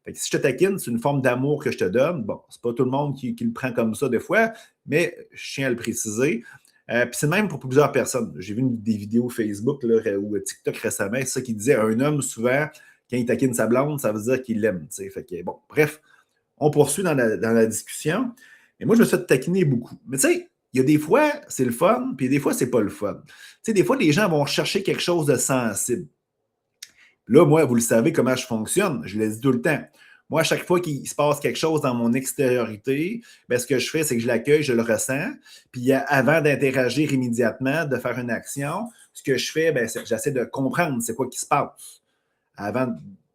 Fait que si je te taquine, c'est une forme d'amour que je te donne. Bon, c'est pas tout le monde qui le prend comme ça des fois, mais je tiens à le préciser. Puis c'est même pour plusieurs personnes. J'ai vu des vidéos Facebook là, ou TikTok récemment, c'est ça qui disait un homme, souvent, quand il taquine sa blonde, ça veut dire qu'il l'aime. Fait que, bon, bref, on poursuit dans la discussion. Et moi, je me suis fait taquiner beaucoup. Mais tu sais, il y a des fois, c'est le fun, puis des fois, c'est pas le fun. Tu sais, des fois, les gens vont chercher quelque chose de sensible. Là, moi, vous le savez comment je fonctionne. Je le dis tout le temps. Moi, à chaque fois qu'il se passe quelque chose dans mon extériorité, bien, ce que je fais, c'est que je l'accueille, je le ressens. Puis avant d'interagir immédiatement, de faire une action, ce que je fais, bien, j'essaie de comprendre c'est quoi qui se passe avant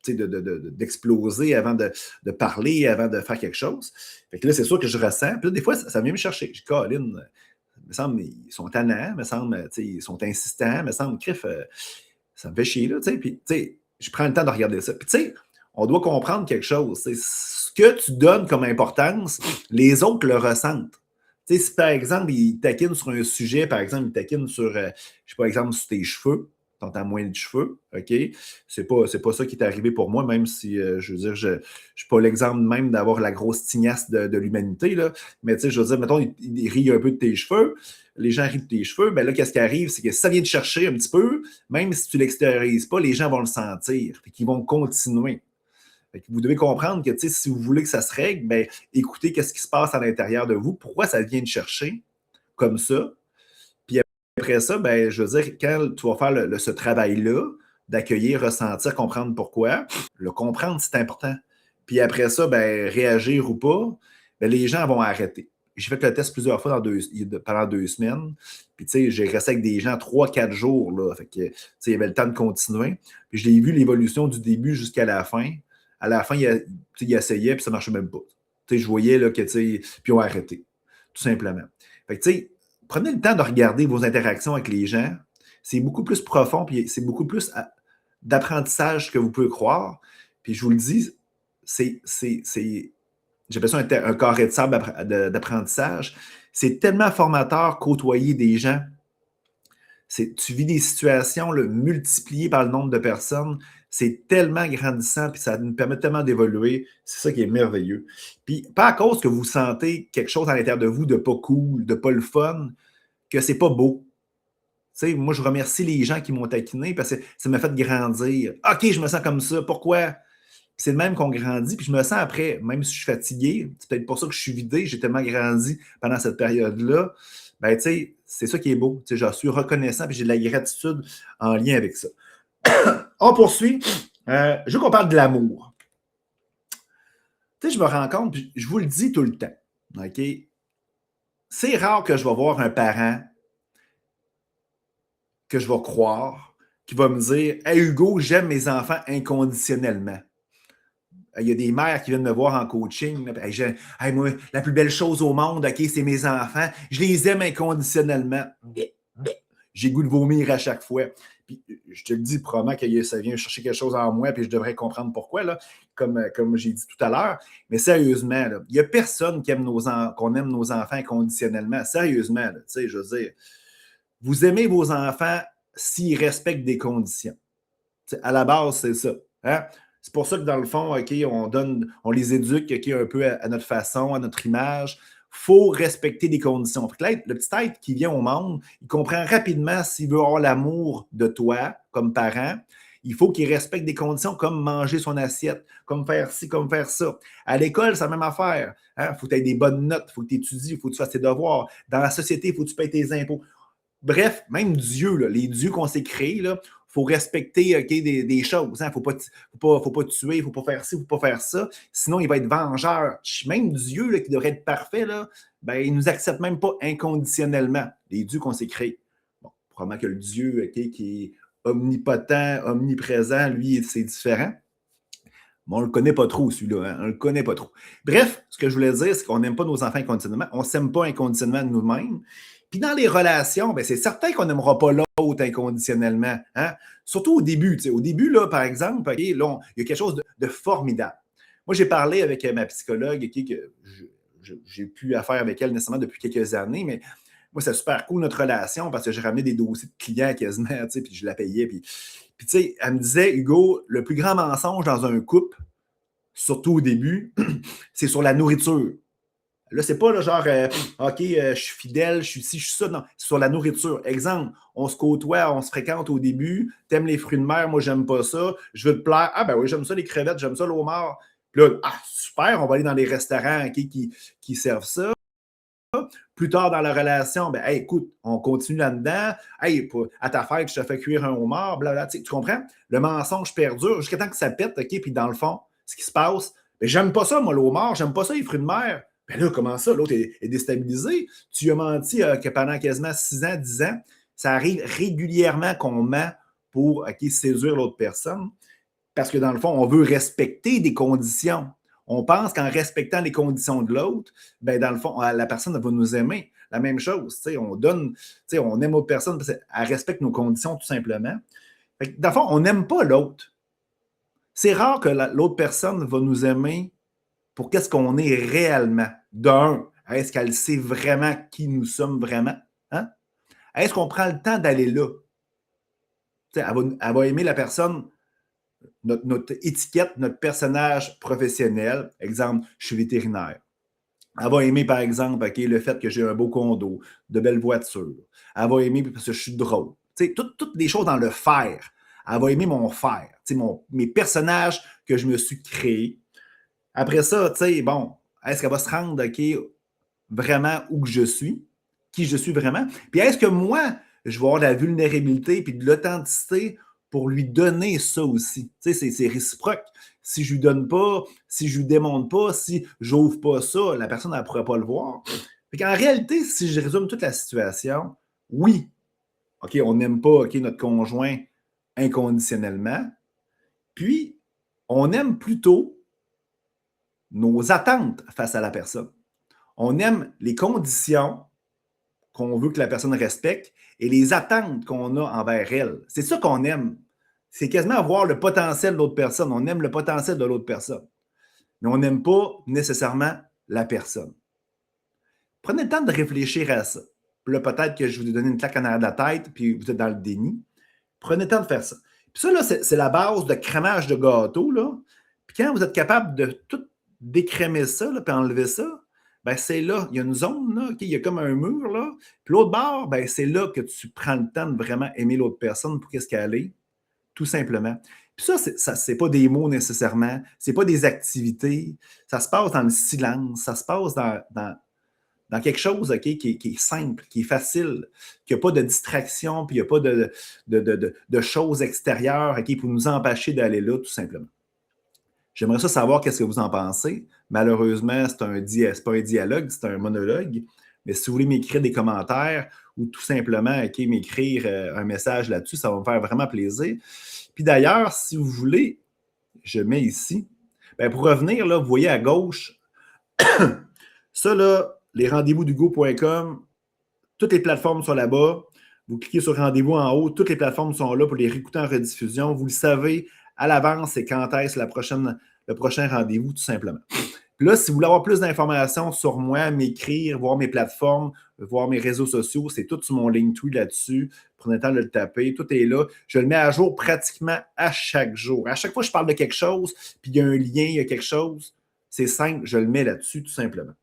d'exploser avant de parler, avant de faire quelque chose. Fait que là, c'est sûr que je ressens. Puis là, des fois, ça vient me chercher. Je dis, Colin, il me semble, ils sont tannants, il me semble, ils sont insistants, il me semble, crif, ça me fait chier, là, tu sais. Puis, tu sais, je prends le temps de regarder ça. Puis, tu sais, on doit comprendre quelque chose. C'est ce que tu donnes comme importance, les autres le ressentent. Tu sais, si par exemple, ils taquinent sur un sujet, par exemple, ils taquinent sur, je sais pas, exemple, sur tes cheveux, t'entends moins de cheveux, OK? C'est pas ça qui est arrivé pour moi, même si, je veux dire, je ne suis pas l'exemple même d'avoir la grosse tignasse de l'humanité, là. Mais tu sais, je veux dire, mettons, ils rient un peu de tes cheveux, les gens rient de tes cheveux, ben là, qu'est-ce qui arrive? C'est que si ça vient te chercher un petit peu, même si tu ne l'extériorises pas, les gens vont le sentir, et qu'ils vont continuer. Fait que vous devez comprendre que si vous voulez que ça se règle, ben, écoutez qu'est-ce qui se passe à l'intérieur de vous, pourquoi ça vient te chercher comme ça. Puis après ça, ben, je veux dire, quand tu vas faire ce travail-là, d'accueillir, ressentir, comprendre pourquoi, le comprendre, c'est important. Puis après ça, ben, réagir ou pas, ben, les gens vont arrêter. J'ai fait le test plusieurs fois pendant 2 semaines. Puis, tu sais, j'ai resté avec des gens 3-4 jours, là. Fait que, tu sais, il y avait le temps de continuer. Puis, je l'ai vu, l'évolution du début jusqu'à la fin. À la fin, il essayait, puis ça ne marchait même pas. Tu sais, je voyais là, que, tu sais, puis ils ont arrêté, tout simplement. Fait que, tu sais, prenez le temps de regarder vos interactions avec les gens. C'est beaucoup plus profond, puis c'est beaucoup plus d'apprentissage que vous pouvez croire. Puis je vous le dis, j'appelle ça un carré de sable d'apprentissage. C'est tellement formateur côtoyer des gens. Tu vis des situations là, multipliées par le nombre de personnes. C'est tellement grandissant, puis ça nous permet tellement d'évoluer. C'est ça qui est merveilleux. Puis, pas à cause que vous sentez quelque chose à l'intérieur de vous de pas cool, de pas le fun, que c'est pas beau. Tu sais, moi, je remercie les gens qui m'ont taquiné parce que ça m'a fait grandir. OK, je me sens comme ça. Pourquoi? Puis c'est le même qu'on grandit. Puis je me sens après, même si je suis fatigué, c'est peut-être pour ça que je suis vidé, j'ai tellement grandi pendant cette période-là. Ben, tu sais, c'est ça qui est beau. Tu sais, je suis reconnaissant puis j'ai de la gratitude en lien avec ça. On poursuit. Je veux qu'on parle de l'amour. Tu sais, je me rends compte, puis je vous le dis tout le temps. OK? C'est rare que je vais voir un parent que je vais croire, qui va me dire « Hey Hugo, j'aime mes enfants inconditionnellement. » Il y a des mères qui viennent me voir en coaching. Là, hey, moi, la plus belle chose au monde, OK, c'est mes enfants. Je les aime inconditionnellement. J'ai goût de vomir à chaque fois. Puis, je te le dis, probablement que ça vient chercher quelque chose en moi, puis je devrais comprendre pourquoi, là, comme j'ai dit tout à l'heure. Mais sérieusement, il n'y a personne qui aime qu'on aime nos enfants inconditionnellement. Sérieusement, là, je veux dire, vous aimez vos enfants s'ils respectent des conditions. T'sais, à la base, c'est ça. Hein? C'est pour ça que dans le fond, OK, on les éduque OK, un peu à notre façon, à notre image. Il faut respecter des conditions. Là, le petit être qui vient au monde, il comprend rapidement s'il veut avoir l'amour de toi comme parent. Il faut qu'il respecte des conditions comme manger son assiette, comme faire ci, comme faire ça. À l'école, c'est la même affaire. Hein? Il faut que tu aies des bonnes notes, il faut que tu étudies, il faut que tu fasses tes devoirs. Dans la société, il faut que tu payes tes impôts. Bref, même Dieu, là, les dieux qu'on s'est créés, il faut respecter okay, des choses. Il ne faut pas tuer, il ne faut pas faire ci, il ne faut pas faire ça. Sinon, il va être vengeur. Même Dieu, là, qui devrait être parfait, là, ben, il ne nous accepte même pas inconditionnellement. Les dieux qu'on s'est créés. Bon, probablement que le Dieu okay, qui est omnipotent, omniprésent, lui, c'est différent. Mais on ne le connaît pas trop, celui-là. Hein? On ne le connaît pas trop. Bref, ce que je voulais dire, c'est qu'on n'aime pas nos enfants inconditionnellement. On ne s'aime pas inconditionnellement de nous-mêmes. Puis dans les relations, ben c'est certain qu'on n'aimera pas l'autre inconditionnellement. Hein? Surtout au début. Au début, là, par exemple, okay, là, il y a quelque chose de formidable. Moi, j'ai parlé avec ma psychologue, okay, que j'ai pu affaire avec elle nécessairement depuis quelques années, mais moi, c'est super cool notre relation parce que j'ai ramené des dossiers de clients quasiment, puis je la payais. Puis tu sais, elle me disait, Hugo, le plus grand mensonge dans un couple, surtout au début, c'est sur la nourriture. Là, c'est pas là, genre, OK, je suis fidèle, je suis ci, je suis ça. Non, c'est sur la nourriture. Exemple, on se côtoie, on se fréquente au début. T'aimes les fruits de mer, moi, j'aime pas ça. Je veux te plaire. Ah, ben oui, j'aime ça, les crevettes, j'aime ça, l'homard. Puis là, super, on va aller dans les restaurants okay, qui servent ça. Plus tard dans la relation, ben, hey, écoute, on continue là-dedans. Hey, à ta fête, je te fais cuire un homard, blablabla. Tu comprends? Le mensonge perdure jusqu'à temps que ça pète, OK? Puis dans le fond, ce qui se passe, ben, j'aime pas ça, moi, le homard, j'aime pas ça, les fruits de mer. Ben là, comment ça? L'autre est déstabilisé. Tu as menti que pendant quasiment 6 ans, 10 ans, ça arrive régulièrement qu'on ment pour séduire l'autre personne. parce que dans le fond, on veut respecter des conditions. On pense qu'en respectant les conditions de l'autre, ben dans le fond, la personne va nous aimer. La même chose, on donne, on aime l'autre personne parce qu'elle respecte nos conditions tout simplement. Fait que, dans le fond, on n'aime pas l'autre. C'est rare que l'autre personne va nous aimer pour qu'est-ce qu'on est réellement. D'un, est-ce qu'elle sait vraiment qui nous sommes vraiment? Hein? Est-ce qu'on prend le temps d'aller là? Elle va aimer la personne, notre étiquette, notre personnage professionnel. Exemple, je suis vétérinaire. Elle va aimer, par exemple, le fait que j'ai un beau condo, de belles voitures. Elle va aimer parce que je suis drôle. Toutes les choses dans le faire. Elle va aimer mon faire, mes personnages que je me suis créés. Après ça, bon, est-ce qu'elle va se rendre vraiment où que je suis, qui je suis vraiment? Puis est-ce que moi, je vais avoir de la vulnérabilité puis de l'authenticité pour lui donner ça aussi? C'est réciproque. Si je ne lui donne pas, si je ne lui démontre pas, si je n'ouvre pas ça, la personne ne pourra pas le voir. En réalité, si je résume toute la situation, oui, OK, on n'aime pas notre conjoint inconditionnellement, puis on aime plutôt nos attentes face à la personne. On aime les conditions qu'on veut que la personne respecte et les attentes qu'on a envers elle. C'est ça qu'on aime. C'est quasiment voir le potentiel de l'autre personne. On aime le potentiel de l'autre personne. Mais on n'aime pas nécessairement la personne. Prenez le temps de réfléchir à ça. Puis là, peut-être que je vous ai donné une claque en arrière de la tête, puis vous êtes dans le déni. Prenez le temps de faire ça. Puis ça, là, c'est la base de crémage de gâteau, là. Puis quand vous êtes capable de tout décrémer ça, là, puis enlever ça, ben c'est là, il y a une zone, là, il y a comme un mur, là. Puis l'autre bord, ben c'est là que tu prends le temps de vraiment aimer l'autre personne pour qu'est-ce qu'elle est, tout simplement. Puis ça, c'est pas des mots nécessairement, c'est pas des activités, ça se passe dans le silence, ça se passe dans quelque chose qui est simple, qui est facile, qui n'a pas de distraction, puis il n'y a pas de choses extérieures pour nous empêcher d'aller là, tout simplement. J'aimerais ça savoir qu'est-ce que vous en pensez. Malheureusement, c'est pas un dialogue, c'est un monologue. Mais si vous voulez m'écrire des commentaires ou tout simplement m'écrire un message là-dessus, ça va me faire vraiment plaisir. Puis d'ailleurs, si vous voulez, je mets ici. Bien, pour revenir, là, vous voyez à gauche, ça, là, les rendez-vous d'hugo.com, toutes les plateformes sont là-bas. Vous cliquez sur rendez-vous en haut, toutes les plateformes sont là pour les réécouter en rediffusion. Vous le savez à l'avance, c'est quand est-ce le prochain rendez-vous, tout simplement. Puis là, si vous voulez avoir plus d'informations sur moi, m'écrire, voir mes plateformes, voir mes réseaux sociaux, c'est tout sur mon Linktree là-dessus. Prenez le temps de le taper, tout est là. Je le mets à jour pratiquement à chaque jour. À chaque fois que je parle de quelque chose, puis il y a un lien, il y a quelque chose, c'est simple, je le mets là-dessus, tout simplement.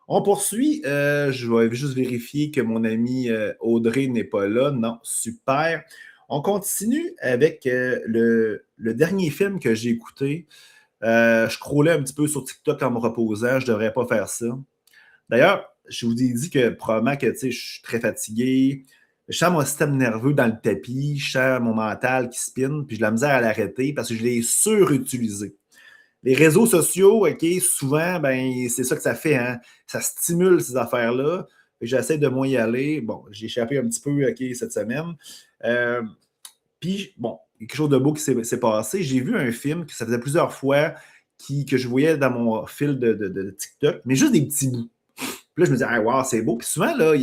On poursuit. Je vais juste vérifier que mon ami Audrey n'est pas là. Non, super. On continue avec le dernier film que j'ai écouté. Je scrollais un petit peu sur TikTok en me reposant. Je ne devrais pas faire ça. D'ailleurs, je vous ai dit que probablement que je suis très fatigué. Je sens mon système nerveux dans le tapis. Je sens mon mental qui spinne. Puis j'ai la misère à l'arrêter parce que je l'ai surutilisé. Les réseaux sociaux, OK, souvent, ben, c'est ça que ça fait. Hein? Ça stimule ces affaires-là. J'essaie de moins y aller. Bon, j'ai échappé un petit peu cette semaine. Puis, bon, quelque chose de beau qui s'est passé. J'ai vu un film que ça faisait plusieurs fois que je voyais dans mon fil de TikTok, mais juste des petits bouts. Puis là, je me disais, ah, wow, c'est beau. Puis souvent, là,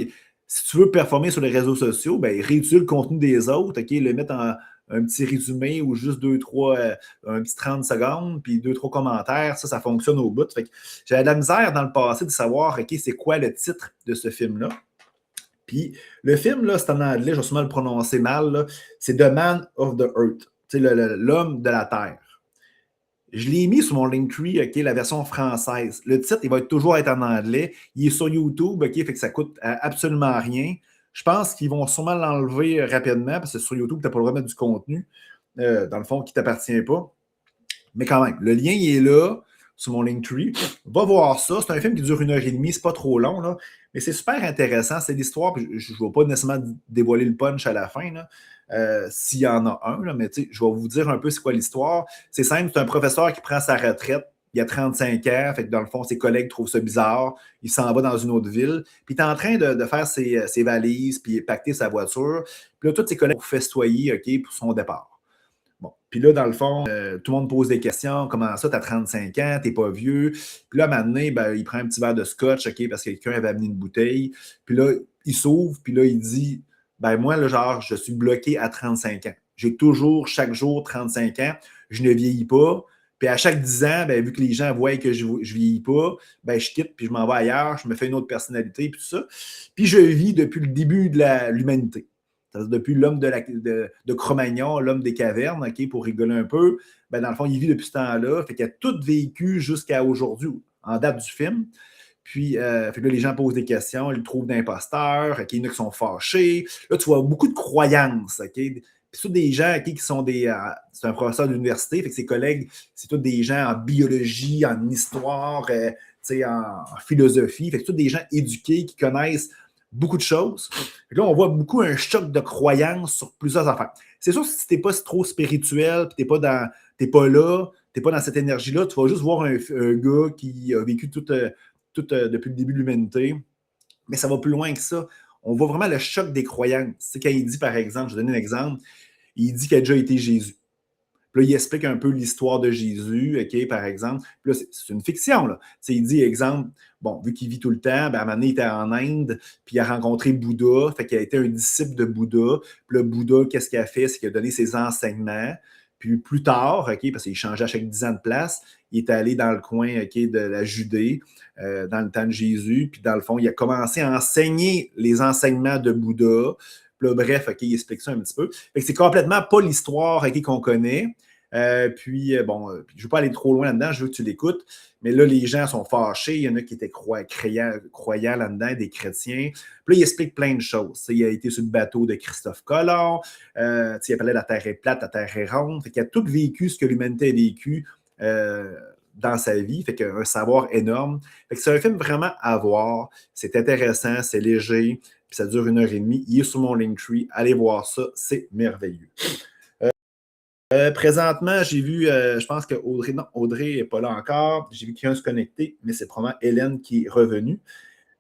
si tu veux performer sur les réseaux sociaux, ben, réutilise le contenu des autres, OK, le mettre en un petit résumé ou juste un petit 30 secondes, puis 2-3 commentaires, ça fonctionne au bout. Fait que j'avais de la misère dans le passé de savoir, OK, c'est quoi le titre de ce film-là. Puis le film, là, c'est en anglais, je vais sûrement le prononcer mal, là, c'est The Man of the Earth, l'homme de la Terre. Je l'ai mis sur mon Linktree, OK, la version française. Le titre, il va toujours être en anglais. Il est sur YouTube, OK, fait que ça coûte absolument rien. Je pense qu'ils vont sûrement l'enlever rapidement parce que sur YouTube, tu n'as pas le droit de mettre du contenu, dans le fond, qui ne t'appartient pas. Mais quand même, le lien, il est là, sur mon Linktree. Va voir ça. C'est un film qui dure 1h30. C'est pas trop long, là. Mais c'est super intéressant. C'est l'histoire. Je ne vais pas nécessairement dévoiler le punch à la fin, là. S'il y en a un, là, mais je vais vous dire un peu c'est quoi l'histoire. C'est simple, c'est un professeur qui prend sa retraite. Il a 35 ans, fait que dans le fond, ses collègues trouvent ça bizarre. Il s'en va dans une autre ville. Puis il est en train de faire ses valises, puis pacter sa voiture. Puis là, tous ses collègues vont festoyer, OK, pour son départ. Bon. Puis là, dans le fond, tout le monde pose des questions. Comment ça, t'as 35 ans, t'es pas vieux? Puis là, à un moment donné, ben, il prend un petit verre de scotch, OK, parce que quelqu'un avait amené une bouteille. Puis là, il s'ouvre, puis là, il dit, ben moi, là, genre, je suis bloqué à 35 ans. J'ai toujours, chaque jour, 35 ans. Je ne vieillis pas. Puis à chaque 10 ans, ben, vu que les gens voient que je ne vieillis pas, ben, je quitte, puis je m'en vais ailleurs, je me fais une autre personnalité, puis tout ça. Puis je vis depuis le début de l'humanité. Depuis l'homme de Cro-Magnon, l'homme des cavernes, OK, pour rigoler un peu, ben dans le fond, il vit depuis ce temps-là. Fait qu'il a tout vécu jusqu'à aujourd'hui, en date du film. Puis, fait que là, les gens posent des questions, ils le trouvent d'imposteurs, OK, il y en a qui sont fâchés. Là, tu vois beaucoup de croyances, OK? Puis, c'est tous des gens qui sont des. C'est un professeur d'université, fait que ses collègues, c'est tous des gens en biologie, en histoire, en philosophie. Fait que c'est tous des gens éduqués qui connaissent beaucoup de choses. Là, on voit beaucoup un choc de croyances sur plusieurs affaires. C'est sûr, si tu n'es pas trop spirituel, tu n'es pas là, tu n'es pas dans cette énergie-là, tu vas juste voir un gars qui a vécu tout depuis le début de l'humanité. Mais ça va plus loin que ça. On voit vraiment le choc des croyances. C'est quand il dit, par exemple, je vais donner un exemple, il dit qu'il a déjà été Jésus. Puis là, il explique un peu l'histoire de Jésus, OK, par exemple. Puis là, c'est une fiction, là. Il dit, exemple, bon, vu qu'il vit tout le temps, ben, à un moment donné, il était en Inde, puis il a rencontré Bouddha, fait qu'il a été un disciple de Bouddha. Puis le Bouddha, qu'est-ce qu'il a fait? C'est qu'il a donné ses enseignements. Puis plus tard, OK, parce qu'il changeait à chaque 10 ans de place, il est allé dans le coin, OK, de la Judée, dans le temps de Jésus. Puis dans le fond, il a commencé à enseigner les enseignements de Bouddha. Puis là, bref, OK, il explique ça un petit peu. Fait que c'est complètement pas l'histoire, OK, qu'on connaît. Puis je ne veux pas aller trop loin là-dedans, je veux que tu l'écoutes. Mais là, les gens sont fâchés. Il y en a qui étaient croyants là-dedans, des chrétiens. Puis là, il explique plein de choses. Il a été sur le bateau de Christophe Colomb. Il parlait la Terre est plate, la Terre est ronde. Fait qu'il a tout vécu ce que l'humanité a vécu dans sa vie. Fait qu'il a un savoir énorme. Fait que c'est un film vraiment à voir. C'est intéressant, c'est léger. Puis ça dure 1h30. Il est sur mon Linktree. Allez voir ça, c'est merveilleux. Présentement, j'ai vu, je pense que Audrey n'est pas là encore. J'ai vu quelqu'un se connecter, mais c'est probablement Hélène qui est revenue.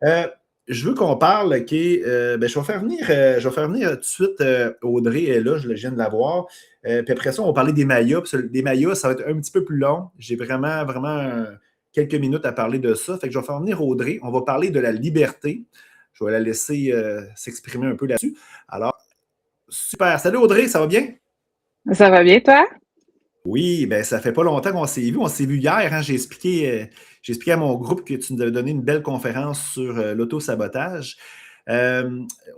Je veux qu'on parle, OK, je vais faire venir tout de suite Audrey est là, je viens de la voir. Puis après ça, on va parler des Mayas. Des Mayas, ça va être un petit peu plus long. J'ai vraiment quelques minutes à parler de ça. Fait que je vais faire venir Audrey. On va parler de la liberté. Je vais la laisser s'exprimer un peu là-dessus. Alors, super. Salut Audrey, ça va bien? Ça va bien, toi? Oui, ben ça fait pas longtemps qu'on s'est vu. On s'est vu hier. Hein, j'ai expliqué à mon groupe que tu nous avais donné une belle conférence sur l'autosabotage.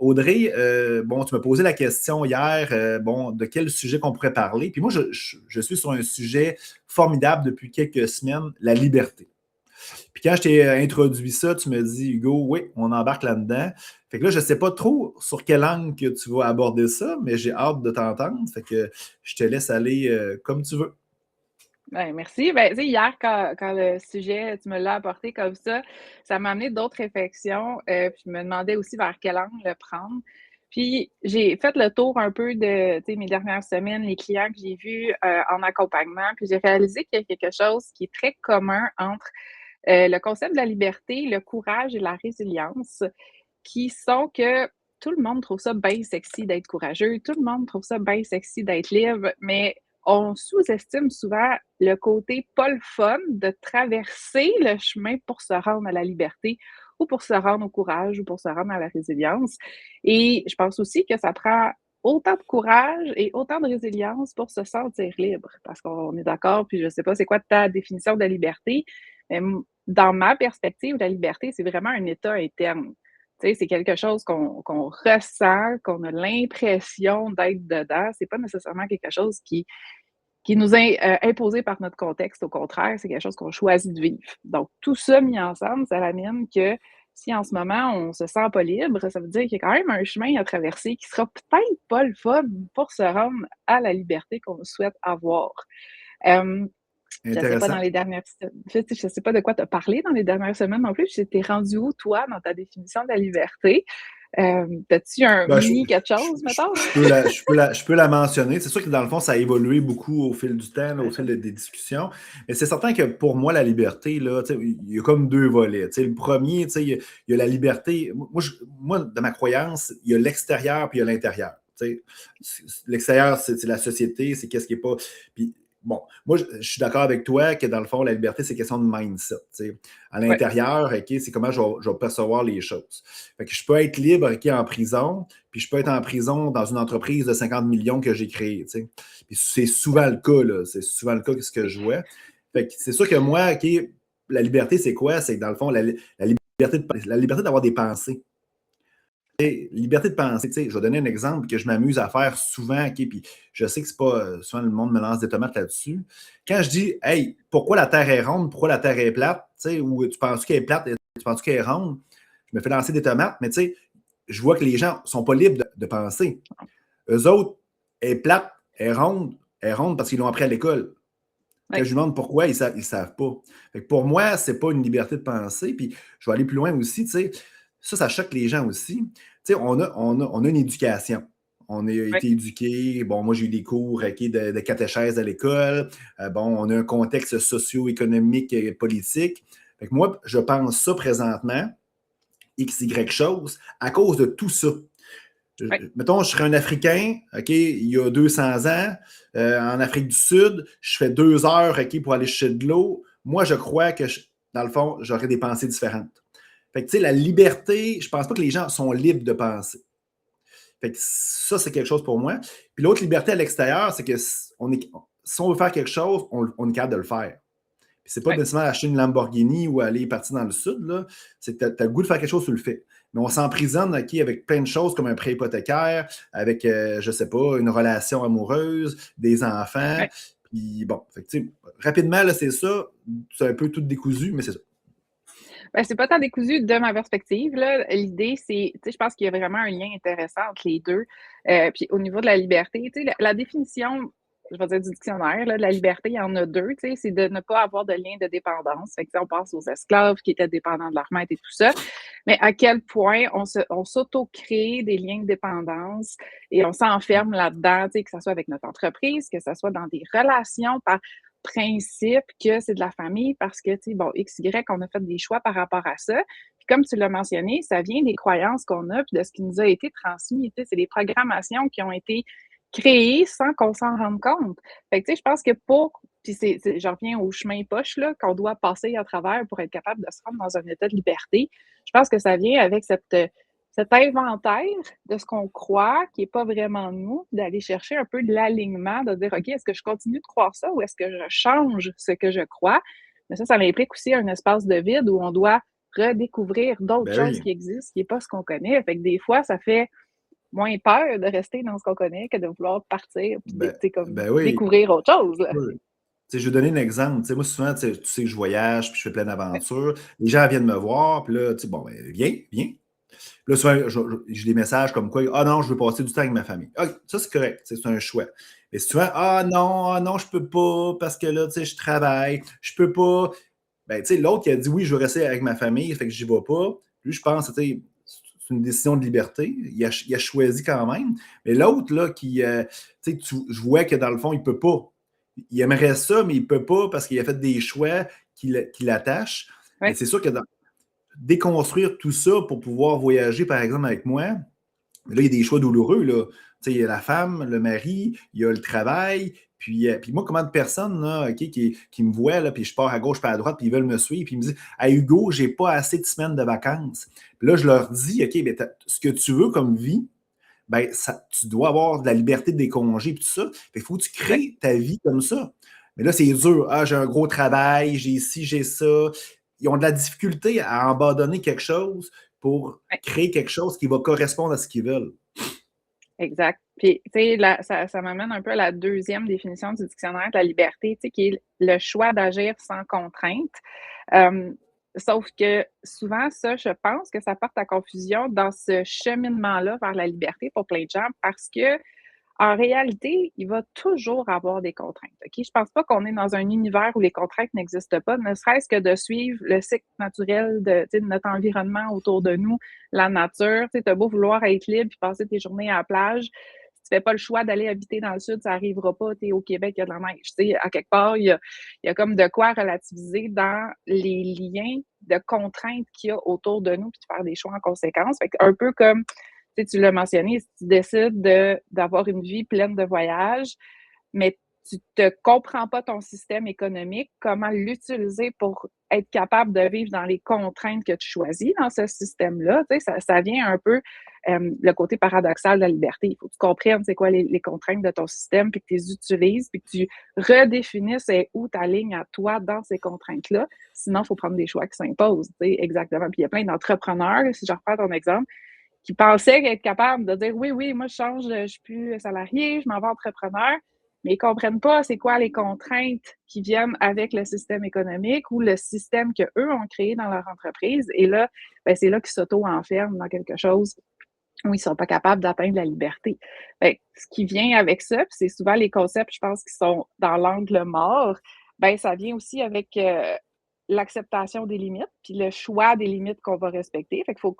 Audrey, tu m'as posé la question hier, de quel sujet qu'on pourrait parler. Puis moi, je suis sur un sujet formidable depuis quelques semaines, la liberté. Puis quand je t'ai introduit ça, tu me dis, Hugo, oui, on embarque là-dedans. Fait que là, je ne sais pas trop sur quel angle que tu vas aborder ça, mais j'ai hâte de t'entendre. Fait que je te laisse aller comme tu veux. Ben, merci. Ben, hier, quand le sujet, tu me l'as apporté comme ça m'a amené d'autres réflexions. Puis je me demandais aussi vers quel angle le prendre. Puis j'ai fait le tour un peu de mes dernières semaines, les clients que j'ai vus en accompagnement. Puis j'ai réalisé qu'il y a quelque chose qui est très commun entre le concept de la liberté, le courage et la résilience, qui sont que tout le monde trouve ça bien sexy d'être courageux, tout le monde trouve ça bien sexy d'être libre, mais on sous-estime souvent le côté pas le fun de traverser le chemin pour se rendre à la liberté ou pour se rendre au courage ou pour se rendre à la résilience. Et je pense aussi que ça prend autant de courage et autant de résilience pour se sentir libre, parce qu'on est d'accord, puis je ne sais pas c'est quoi ta définition de la liberté, mais dans ma perspective, la liberté, c'est vraiment un état interne. C'est quelque chose qu'on ressent, qu'on a l'impression d'être dedans. C'est pas nécessairement quelque chose qui nous est imposé par notre contexte. Au contraire, c'est quelque chose qu'on choisit de vivre. Donc, tout ça mis ensemble, ça amène que si en ce moment, on se sent pas libre, ça veut dire qu'il y a quand même un chemin à traverser qui sera peut-être pas le fun pour se rendre à la liberté qu'on souhaite avoir. Je ne sais pas dans les dernières je sais pas de quoi tu as parlé dans les dernières semaines non plus. Tu t'es rendu où, toi, dans ta définition de la liberté? As-tu un quelque chose, mettons? Je peux la mentionner. C'est sûr que dans le fond, ça a évolué beaucoup au fil du temps, là, au fil des discussions. Mais c'est certain que pour moi, la liberté, là, il y a comme deux volets. Le premier, il y a la liberté. Moi, de ma croyance, il y a l'extérieur puis il y a l'intérieur. sais. L'extérieur, c'est la société, c'est qu'est-ce qui n'est pas. Puis, bon, moi, je suis d'accord avec toi que dans le fond, la liberté, c'est question de mindset. Tu sais. À Ouais. l'intérieur, OK, c'est comment je vais percevoir les choses. Fait que je peux être libre, OK, en prison, puis je peux être en prison dans une entreprise de 50 millions que j'ai créée. Tu sais. Puis c'est souvent le cas, là. C'est souvent le cas que ce que je vois. Fait que c'est sûr que moi, OK, la liberté, c'est quoi? C'est que dans le fond, la liberté d'avoir des pensées. Liberté de penser, je vais donner un exemple que je m'amuse à faire souvent, OK, puis je sais que c'est pas souvent le monde me lance des tomates là-dessus. Quand je dis hey, pourquoi la Terre est ronde, pourquoi la Terre est plate, ou tu penses qu'elle est plate, tu penses qu'elle est ronde, je me fais lancer des tomates, mais je vois que les gens ne sont pas libres de penser. Eux autres, elle est plate, elle est ronde parce qu'ils l'ont appris à l'école. Quand Ouais. je lui demande pourquoi, ils ne savent pas. Fait que pour moi, ce n'est pas une liberté de penser. Puis je vais aller plus loin aussi. Ça choque les gens aussi. On a une éducation. On a été éduqués. Bon, moi, j'ai eu des cours de catéchèse à l'école. Bon, on a un contexte socio-économique et politique. Fait que moi, je pense ça présentement, X, Y chose, à cause de tout ça. Mettons, je serais un Africain, OK, il y a 200 ans, en Afrique du Sud, je fais 2 heures, OK, pour aller chercher de l'eau. Moi, je crois que, dans le fond, j'aurais des pensées différentes. Fait que, la liberté, je pense pas que les gens sont libres de penser. Fait que ça, c'est quelque chose pour moi. Puis l'autre liberté à l'extérieur, c'est que si on veut faire quelque chose, on est capable de le faire. Puis c'est pas nécessairement acheter une Lamborghini ou aller partir dans le sud, là. C'est que tu as le goût de faire quelque chose, tu le fais. Mais on s'emprisonne avec plein de choses comme un prêt hypothécaire, avec, je sais pas, une relation amoureuse, des enfants. Puis bon, rapidement, là, c'est ça. C'est un peu tout décousu, mais c'est ça. Ben, c'est pas tant décousu de ma perspective, là. L'idée, c'est, je pense qu'il y a vraiment un lien intéressant entre les deux. Puis au niveau de la liberté, la définition, je vais dire du dictionnaire, là, de la liberté, il y en a deux, c'est de ne pas avoir de lien de dépendance. Fait que, on pense aux esclaves qui étaient dépendants de leur maître et tout ça. Mais à quel point on s'auto-crée des liens de dépendance et on s'enferme là-dedans, que ce soit avec notre entreprise, que ce soit dans des relations par principe que c'est de la famille parce que, bon, X, Y, on a fait des choix par rapport à ça. Puis comme tu l'as mentionné, ça vient des croyances qu'on a puis de ce qui nous a été transmis. C'est des programmations qui ont été créées sans qu'on s'en rende compte. Fait que, je pense que puis je reviens au chemin poche là, qu'on doit passer à travers pour être capable de se rendre dans un état de liberté. Je pense que ça vient avec cet inventaire de ce qu'on croit, qui n'est pas vraiment nous, d'aller chercher un peu de l'alignement, de dire, OK, est-ce que je continue de croire ça ou est-ce que je change ce que je crois? Mais ça implique aussi un espace de vide où on doit redécouvrir d'autres choses qui existent, qui n'est pas ce qu'on connaît. Fait que des fois, ça fait moins peur de rester dans ce qu'on connaît que de vouloir partir et découvrir autre chose. Je vais donner un exemple. Moi, souvent, tu sais que je voyage, puis je fais plein d'aventures. Les gens viennent me voir, puis là, bon, viens. Puis là, souvent, j'ai des messages comme quoi, ah non, je veux passer du temps avec ma famille. Ah, ça, c'est correct, c'est un choix. Mais souvent, ah non, je peux pas, parce que là, je travaille, je peux pas. Ben, l'autre qui a dit oui, je veux rester avec ma famille, fait que j'y vais pas. Lui, je pense, c'est une décision de liberté. Il a choisi quand même. Mais l'autre, là, je vois que dans le fond, il peut pas. Il aimerait ça, mais il peut pas parce qu'il a fait des choix qui l'attachent. Mais c'est sûr que déconstruire tout ça pour pouvoir voyager, par exemple, avec moi, là, il y a des choix douloureux. Là. Il y a la femme, le mari, il y a le travail. Puis moi, comment de personnes là, qui me voient, là, puis je pars à gauche, pas à droite, puis ils veulent me suivre, puis ils me disent « Hey Hugo, j'ai pas assez de semaines de vacances. » Puis là, je leur dis « OK, mais ce que tu veux comme vie, ben, tu dois avoir de la liberté des congés et tout ça. Il faut que tu crées ta vie comme ça. » Mais là, c'est dur. Ah, j'ai un gros travail, j'ai ci, j'ai ça. Ils ont de la difficulté à abandonner quelque chose pour créer quelque chose qui va correspondre à ce qu'ils veulent. Exact. Puis, ça m'amène un peu à la deuxième définition du dictionnaire de la liberté, qui est le choix d'agir sans contrainte. Sauf que souvent, ça, je pense que ça porte à confusion dans ce cheminement-là vers la liberté pour plein de gens parce que en réalité, il va toujours avoir des contraintes. OK? Je ne pense pas qu'on est dans un univers où les contraintes n'existent pas, ne serait-ce que de suivre le cycle naturel de notre environnement autour de nous, la nature. Tu as beau vouloir être libre et passer tes journées à la plage, si tu ne fais pas le choix d'aller habiter dans le sud, ça n'arrivera pas. Tu es au Québec, il y a de la neige. À quelque part, il y a comme de quoi relativiser dans les liens de contraintes qu'il y a autour de nous puis de faire des choix en conséquence. Fait un peu comme sais, tu l'as mentionné, si tu décides d'avoir une vie pleine de voyages, mais tu te comprends pas ton système économique, comment l'utiliser pour être capable de vivre dans les contraintes que tu choisis dans ce système-là. Tu sais, ça vient un peu le côté paradoxal de la liberté. Il faut que tu comprennes c'est quoi les contraintes de ton système, puis que tu les utilises, puis que tu redéfinisses où ta ligne à toi dans ces contraintes-là. Sinon, il faut prendre des choix qui s'imposent. Tu sais, exactement. Puis il y a plein d'entrepreneurs, si je reprends ton exemple, qui pensaient être capables de dire oui, moi je change, je suis plus salarié, je m'en vais entrepreneur, mais ils ne comprennent pas c'est quoi les contraintes qui viennent avec le système économique ou le système qu'eux ont créé dans leur entreprise. Et là, ben, c'est là qu'ils s'auto-enferment dans quelque chose où ils ne sont pas capables d'atteindre la liberté. Fait que ce qui vient avec ça, puis c'est souvent les concepts, je pense, qui sont dans l'angle mort, ben ça vient aussi avec l'acceptation des limites, puis le choix des limites qu'on va respecter. Fait qu'il faut,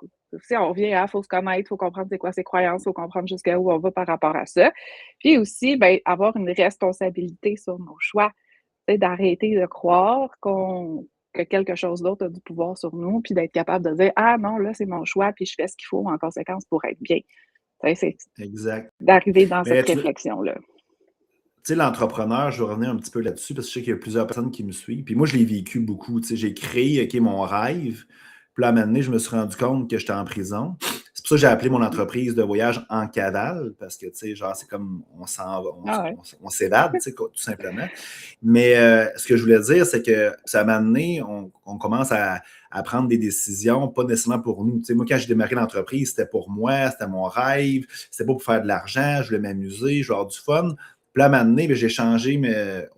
si on revient à, faut se connaître, faut comprendre c'est quoi ses croyances, faut comprendre jusqu'à où on va par rapport à ça. Puis aussi, ben, avoir une responsabilité sur nos choix. C'est d'arrêter de croire que quelque chose d'autre a du pouvoir sur nous, puis d'être capable de dire ah non, là, c'est mon choix, puis je fais ce qu'il faut en conséquence pour être bien. C'est Exact. d'arriver dans Mais cette tu réflexion-là. sais, l'entrepreneur, je vais revenir un petit peu là-dessus parce que je sais qu'il y a plusieurs personnes qui me suivent. Puis moi, je l'ai vécu beaucoup. Tu sais, j'ai créé mon rêve. Puis là, à un moment donné, je me suis rendu compte que j'étais en prison. C'est pour ça que j'ai appelé mon entreprise de voyage En Cavale, parce que, tu sais, genre, c'est comme on s'en va, Ah ouais. on s'évade, tu sais, tout simplement. Mais ce que je voulais dire, c'est que ça m'a amené, on commence à prendre des décisions, pas nécessairement pour nous. Tu sais, moi, quand j'ai démarré l'entreprise, c'était pour moi, c'était mon rêve, c'était pas pour faire de l'argent, je voulais m'amuser, je voulais avoir du fun. Puis là, à un moment donné, j'ai changé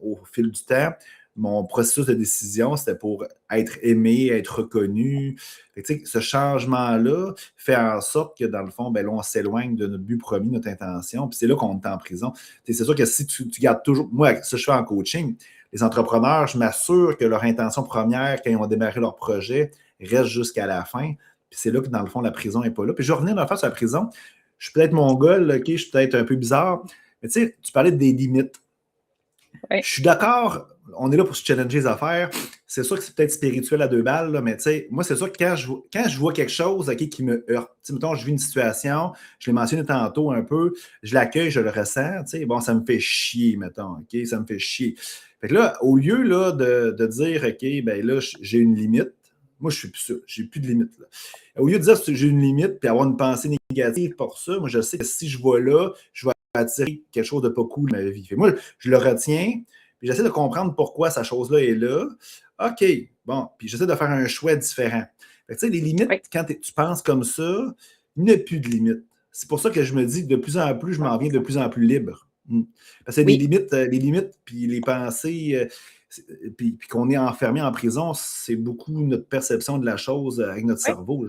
au fil du temps. Mon processus de décision, c'était pour être aimé, être reconnu. Fait que, tu sais, ce changement-là fait en sorte que, dans le fond, ben, là, on s'éloigne de notre but premier, notre intention. Puis c'est là qu'on est en prison. Tu sais, c'est sûr que si tu gardes toujours... Moi, ça, je fais en coaching. Les entrepreneurs, je m'assure que leur intention première, quand ils ont démarré leur projet, reste jusqu'à la fin. Puis c'est là que, dans le fond, la prison n'est pas là. Puis je vais revenir dans face à la prison. Je suis peut-être mongol, OK? Je suis peut-être un peu bizarre. Mais tu sais, tu parlais des limites. Oui. Je suis d'accord, on est là pour se challenger les affaires. C'est sûr que c'est peut-être spirituel à 2 balles, là, mais tu sais, moi, c'est sûr que quand je vois quelque chose qui me heurte, tu sais, mettons, je vis une situation, je l'ai mentionné tantôt un peu, je l'accueille, je le ressens, tu sais, bon, ça me fait chier, mettons, OK, ça me fait chier. Fait que là, au lieu là, de dire, OK, ben là, j'ai une limite, moi, je suis plus sûr, j'ai plus de limite. Là. Au lieu de dire j'ai une limite puis avoir une pensée négative pour ça, moi, je sais que si je vais là, je vais attirer quelque chose de pas cool dans ma vie. Fait que moi, je le retiens, puis j'essaie de comprendre pourquoi cette chose-là est là. OK, bon, puis j'essaie de faire un choix différent. Fait que, tu sais, les limites, Oui. quand tu penses comme ça, il n'y a plus de limites. C'est pour ça que je me dis que de plus en plus, je m'en viens de plus en plus libre. Parce que Oui. les limites, puis les pensées, puis qu'on est enfermé en prison, c'est beaucoup notre perception de la chose avec notre cerveau.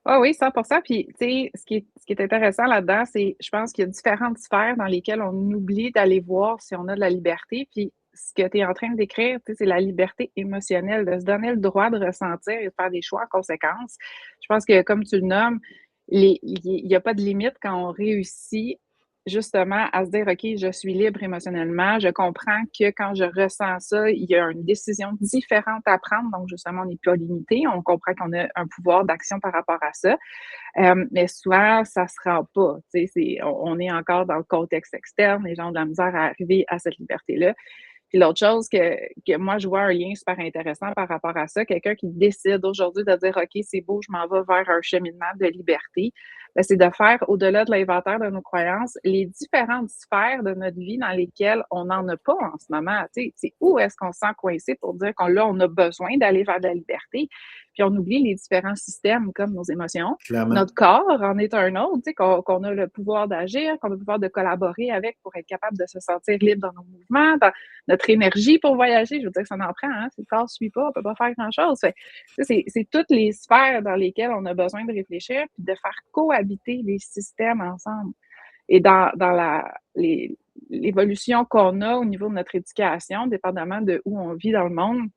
Ah oui, 100%. Puis, tu sais, ce qui est intéressant là-dedans, c'est, je pense qu'il y a différentes sphères dans lesquelles on oublie d'aller voir si on a de la liberté. Puis, ce que tu es en train de décrire, tu sais, c'est la liberté émotionnelle, de se donner le droit de ressentir et de faire des choix en conséquence. Je pense que, comme tu le nommes, il n'y a pas de limite quand on réussit justement à se dire, OK, je suis libre émotionnellement, je comprends que quand je ressens ça, il y a une décision différente à prendre, donc justement, on n'est pas limité, on comprend qu'on a un pouvoir d'action par rapport à ça, mais souvent, ça ne se rend pas, tu sais, on est encore dans le contexte externe, les gens ont de la misère à arriver à cette liberté-là. Puis l'autre chose que moi, je vois un lien super intéressant par rapport à ça, quelqu'un qui décide aujourd'hui de dire, OK, c'est beau, je m'en vais vers un cheminement de liberté, ben, c'est de faire, au-delà de l'inventaire de nos croyances, les différentes sphères de notre vie dans lesquelles on n'en a pas en ce moment. Tu sais, c'est où est-ce qu'on se sent coincé pour dire qu'on là, on a besoin d'aller vers de la liberté. Puis on oublie les différents systèmes comme nos émotions. Clairement. Notre corps en est un autre, tu sais, qu'on a le pouvoir d'agir, qu'on a le pouvoir de collaborer avec pour être capable de se sentir libre dans nos mouvements, dans notre énergie pour voyager. Je veux dire que ça en prend, hein? Si le corps ne suit pas, on ne peut pas faire grand-chose. C'est toutes les sphères dans lesquelles on a besoin de réfléchir puis de faire cohabiter les systèmes ensemble. Et dans l'évolution qu'on a au niveau de notre éducation, dépendamment de où on vit dans le monde,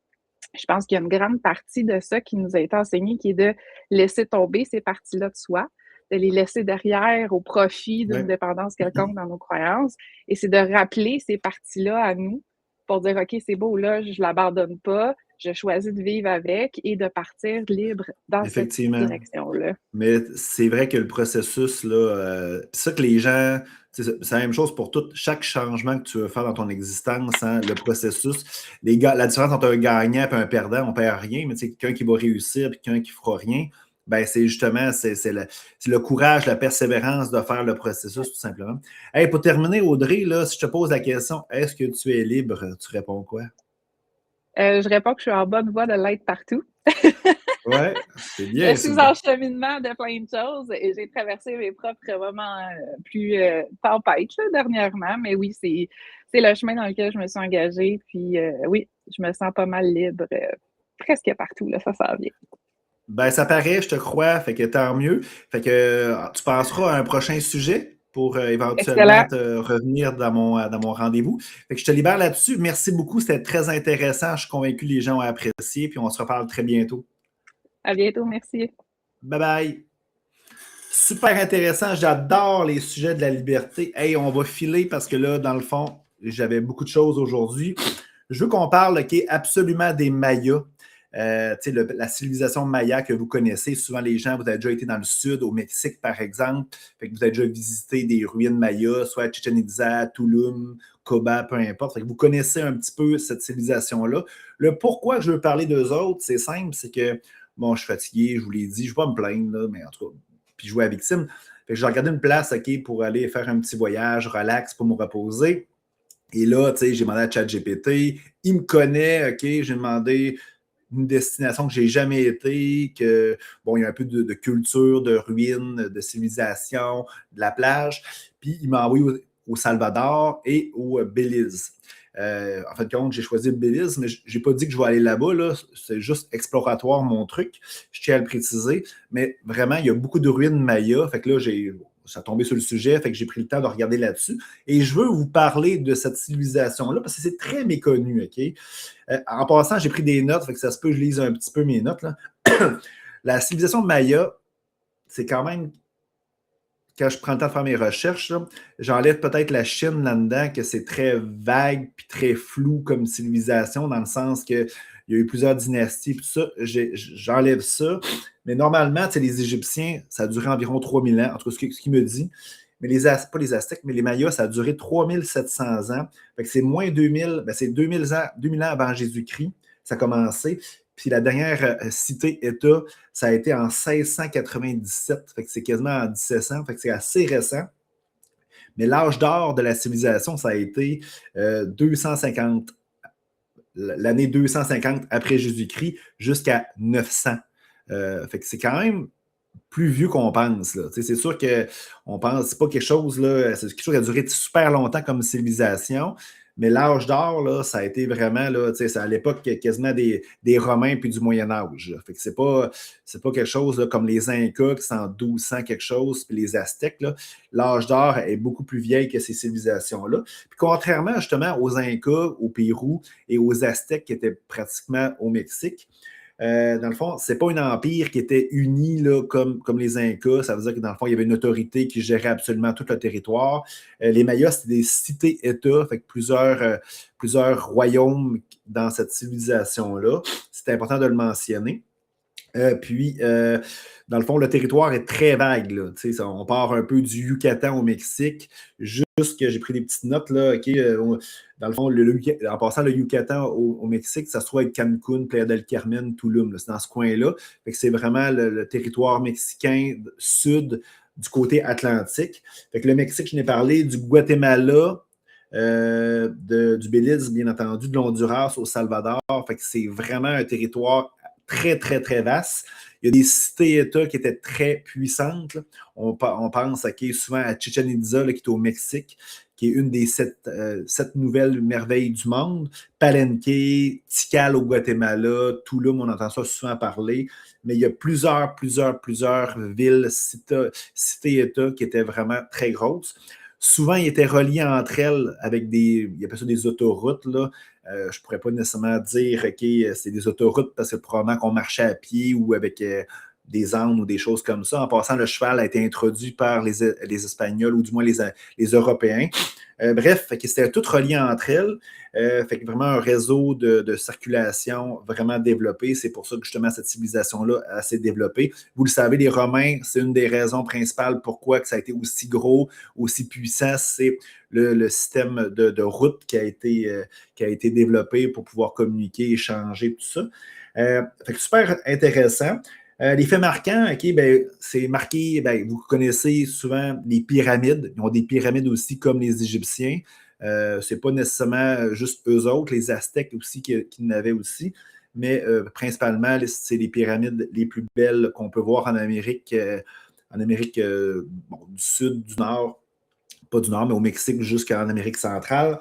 je pense qu'il y a une grande partie de ça qui nous a été enseignée, qui est de laisser tomber ces parties-là de soi, de les laisser derrière au profit d'une dépendance quelconque dans nos croyances. Et c'est de rappeler ces parties-là à nous pour dire, OK, c'est beau, là, je ne l'abandonne pas, je choisis de vivre avec et de partir libre dans cette Effectivement. direction-là. Mais c'est vrai que le processus, là, c'est ça que les gens, c'est la même chose pour tout, chaque changement que tu veux faire dans ton existence, hein, le processus, la différence entre un gagnant et un perdant, on ne perd rien, mais quelqu'un qui va réussir et quelqu'un qui ne fera rien, ben c'est justement, c'est le courage, la persévérance de faire le processus, tout simplement. Hey, pour terminer, Audrey, là, si je te pose la question, est-ce que tu es libre? Tu réponds quoi? Je réponds que je suis en bonne voie de l'être partout. Ouais, c'est Je bien. suis en cheminement de plein de choses et j'ai traversé mes propres moments plus tempêtes là, dernièrement. Mais oui, c'est le chemin dans lequel je me suis engagée. Puis oui, je me sens pas mal libre presque partout. Là, ça s'en vient. Ben, ça paraît, je te crois, fait que tant mieux. Fait que tu penseras à un prochain sujet pour éventuellement Excellent. te revenir dans mon rendez-vous. Fait que je te libère là-dessus. Merci beaucoup, c'était très intéressant. Je suis convaincu que les gens ont apprécié, puis on se reparle très bientôt. À bientôt, merci. Bye bye. Super intéressant, j'adore les sujets de la liberté. Hey, on va filer parce que là, dans le fond, j'avais beaucoup de choses aujourd'hui. Je veux qu'on parle absolument des Mayas. La civilisation maya que vous connaissez, souvent les gens, vous avez déjà été dans le sud, au Mexique par exemple, fait que vous avez déjà visité des ruines mayas, soit Chichen Itza, Tulum, Coba, peu importe. Fait que vous connaissez un petit peu cette civilisation-là. Le pourquoi je veux parler d'eux autres, c'est simple, c'est que, bon, je suis fatigué, je vous l'ai dit, je ne vais pas me plaindre, là, mais en tout cas, puis jouer à victime. Fait que j'ai regardé une place pour aller faire un petit voyage, relax, pour me reposer. Et là, j'ai demandé à ChatGPT, il me connaît, j'ai demandé une destination que j'ai jamais été, que bon, il y a un peu de culture, de ruines, de civilisation, de la plage. Puis il m'a envoyé au Salvador et au Belize. En fait, compte, j'ai choisi le Belize, mais je n'ai pas dit que je vais aller là-bas. Là. C'est juste exploratoire mon truc. Je tiens à le préciser. Mais vraiment, il y a beaucoup de ruines mayas. Fait que là, ça a tombé sur le sujet, fait que j'ai pris le temps de regarder là-dessus. Et je veux vous parler de cette civilisation-là parce que c'est très méconnu, OK? En passant, j'ai pris des notes, fait que ça se peut que je lise un petit peu mes notes. Là. La civilisation maya, c'est quand même, quand je prends le temps de faire mes recherches, là, j'enlève peut-être la Chine là-dedans, que c'est très vague puis très flou comme civilisation, dans le sens qu'il y a eu plusieurs dynasties, tout ça. J'enlève ça. Mais normalement, les Égyptiens, ça a duré environ 3000 ans, en tout cas, ce qu'il me dit. Mais pas les Aztèques, mais les Mayas, ça a duré 3700 ans. Fait que c'est moins 2000, c'est 2000 ans avant Jésus-Christ, ça a commencé. Puis la dernière cité-État, ça a été en 1697. Fait que c'est quasiment en 1700. Fait que c'est assez récent. Mais l'âge d'or de la civilisation, ça a été 250, l'année 250 après Jésus-Christ jusqu'à 900. Fait que c'est quand même plus vieux qu'on pense. Là. C'est sûr qu'on pense, c'est pas quelque chose, là, c'est quelque chose qui a duré super longtemps comme civilisation, mais l'âge d'or, là, ça a été vraiment, là, c'est à l'époque quasiment des Romains puis du Moyen-Âge. Fait que c'est pas quelque chose là, comme les Incas qui sont en 1200 quelque chose, puis les Aztèques. L'âge d'or est beaucoup plus vieil que ces civilisations-là. Puis contrairement justement aux Incas, au Pérou et aux Aztèques qui étaient pratiquement au Mexique, dans le fond, c'est pas un empire qui était uni là, comme les Incas. Ça veut dire que dans le fond, il y avait une autorité qui gérait absolument tout le territoire. Les Mayas, c'était des cités-États, fait que plusieurs royaumes dans cette civilisation-là. C'est important de le mentionner. Dans le fond, le territoire est très vague. Là. On part un peu du Yucatan au Mexique. Juste que j'ai pris des petites notes. Là, dans le fond, en passant le Yucatan au Mexique, ça se trouve être Cancun, Playa del Carmen, Tulum. Là, c'est dans ce coin-là. Fait que c'est vraiment le territoire mexicain sud du côté atlantique. Fait que le Mexique, je n'ai parlé, du Guatemala, du Belize, bien entendu, de l'Honduras au Salvador. Fait que c'est vraiment un territoire très, très, très vaste. Il y a des cités-États qui étaient très puissantes. Là. On pense souvent à Chichen Itza, là, qui est au Mexique, qui est une des sept nouvelles merveilles du monde. Palenque, Tikal au Guatemala, Tulum, on entend ça souvent parler. Mais il y a plusieurs villes, cités-États qui étaient vraiment très grosses. Souvent, ils étaient reliés entre elles avec il y appelle ça des autoroutes, là. Je ne pourrais pas nécessairement dire, OK, c'est des autoroutes parce que probablement qu'on marchait à pied ou avec des ânes ou des choses comme ça. En passant, le cheval a été introduit par les Espagnols ou du moins les Européens. Bref, fait que c'était tout relié entre elles. Fait que vraiment un réseau de circulation vraiment développé. C'est pour ça que justement cette civilisation-là s'est développée. Vous le savez, les Romains, c'est une des raisons principales pourquoi que ça a été aussi gros, aussi puissant. C'est le système de route qui a été développé pour pouvoir communiquer, échanger, tout ça. Fait que super intéressant. Les faits marquants, OK, ben, c'est marqué, ben, vous connaissez souvent les pyramides. Ils ont des pyramides aussi comme les Égyptiens. C'est pas nécessairement juste eux autres, les Aztèques aussi qui n'avaient aussi, mais principalement, c'est les pyramides les plus belles qu'on peut voir en Amérique bon, du Sud, du Nord, pas du Nord, mais au Mexique jusqu'en Amérique centrale.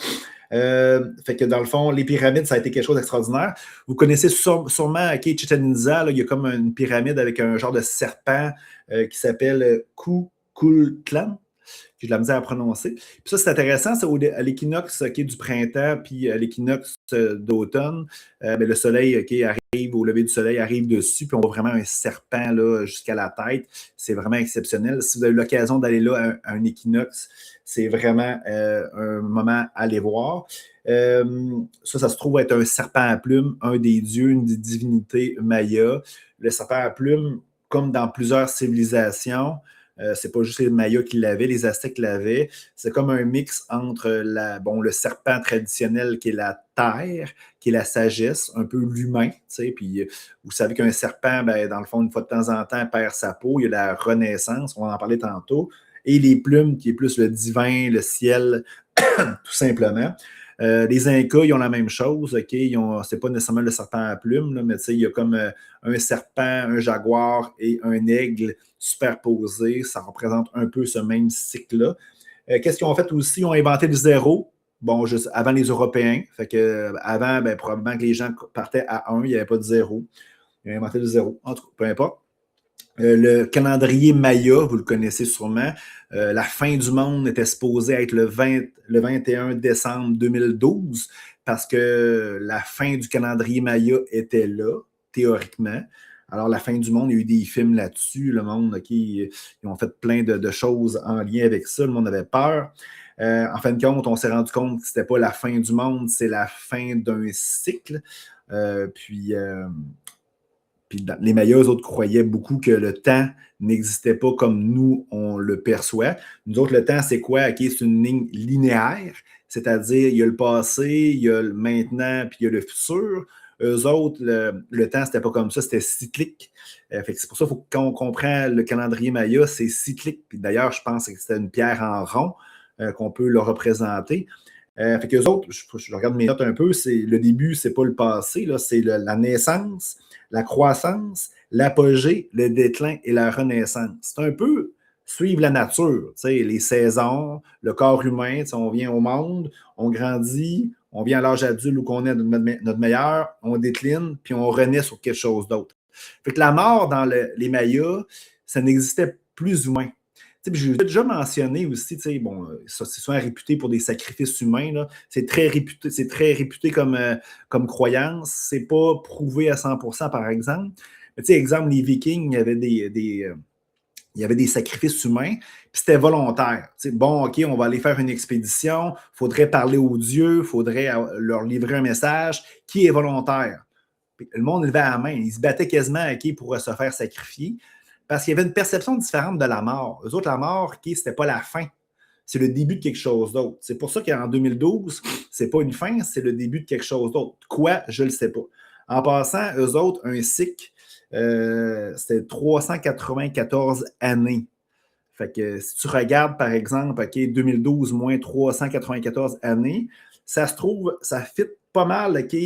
Fait que dans le fond, les pyramides, ça a été quelque chose d'extraordinaire. Vous connaissez sûrement Chichén Itzá, il y a comme une pyramide avec un genre de serpent qui s'appelle Kukulcán. J'ai de la misère à prononcer. Puis ça, c'est intéressant, c'est à l'équinoxe du printemps, puis à l'équinoxe d'automne, ben, le soleil arrive, au lever du soleil, arrive dessus, puis on voit vraiment un serpent là, jusqu'à la tête. C'est vraiment exceptionnel. Si vous avez l'occasion d'aller là à un équinoxe, c'est vraiment un moment à aller voir. Ça se trouve être un serpent à plumes, un des dieux, une des divinités mayas. Le serpent à plumes, comme dans plusieurs civilisations, c'est pas juste les Mayas qui l'avaient, les Aztèques l'avaient. C'est comme un mix entre le serpent traditionnel qui est la terre, qui est la sagesse, un peu l'humain. Puis vous savez qu'un serpent, ben, dans le fond, une fois de temps en temps, perd sa peau. Il y a la renaissance, on en parlait tantôt. Et les plumes, qui est plus le divin, le ciel, tout simplement. Les Incas, ils ont la même chose, OK? C'est pas nécessairement le serpent à plumes, là, mais il y a comme un serpent, un jaguar et un aigle superposés. Ça représente un peu ce même cycle-là. Qu'est-ce qu'ils ont fait aussi? Ils ont inventé le zéro. Bon, juste avant les Européens. Fait que avant, ben, probablement que les gens partaient à 1, il n'y avait pas de zéro. Ils ont inventé le zéro. En tout cas, peu importe. Le calendrier Maya, vous le connaissez sûrement. La fin du monde était supposée être le 21 décembre 2012 parce que la fin du calendrier Maya était là, théoriquement. Alors, la fin du monde, il y a eu des films là-dessus. Le monde, ils ont fait plein de choses en lien avec ça. Le monde avait peur. En fin de compte, on s'est rendu compte que ce n'était pas la fin du monde, c'est la fin d'un cycle. Puis les Mayas, eux autres, croyaient beaucoup que le temps n'existait pas comme nous, on le perçoit. Nous autres, le temps, c'est quoi? OK, c'est une ligne linéaire, c'est-à-dire il y a le passé, il y a le maintenant, puis il y a le futur. Eux autres, le temps, c'était pas comme ça, c'était cyclique. Fait que c'est pour ça qu'il faut qu'on comprenne le calendrier Maya, c'est cyclique. Puis d'ailleurs, je pense que c'était une pierre en rond qu'on peut le représenter. Fait que les autres, je regarde mes notes un peu, c'est le début, c'est pas le passé, là, c'est la naissance, la croissance, l'apogée, le déclin et la renaissance. C'est un peu suivre la nature, les saisons, le corps humain, on vient au monde, on grandit, on vient à l'âge adulte où on est notre meilleur, on décline, puis on renaît sur quelque chose d'autre. Fait que la mort dans les Mayas, ça n'existait plus ou moins. J'ai déjà mentionné aussi, bon, ça, c'est souvent réputé pour des sacrifices humains. Là. C'est très réputé comme croyance. C'est pas prouvé à 100%, par exemple. Mais exemple, les Vikings, il y avait des sacrifices humains, puis c'était volontaire. Bon, OK, on va aller faire une expédition, il faudrait parler aux dieux, il faudrait leur livrer un message qui est volontaire. Puis, le monde levait la main, ils se battaient quasiment pour se faire sacrifier. Parce qu'il y avait une perception différente de la mort. Eux autres, la mort, c'était pas la fin. C'est le début de quelque chose d'autre. C'est pour ça qu'en 2012, c'est pas une fin, c'est le début de quelque chose d'autre. Quoi, je ne le sais pas. En passant, eux autres, un cycle, c'était 394 années. Fait que si tu regardes, par exemple, OK, 2012 moins 394 années, ça se trouve, ça fit pas mal, OK,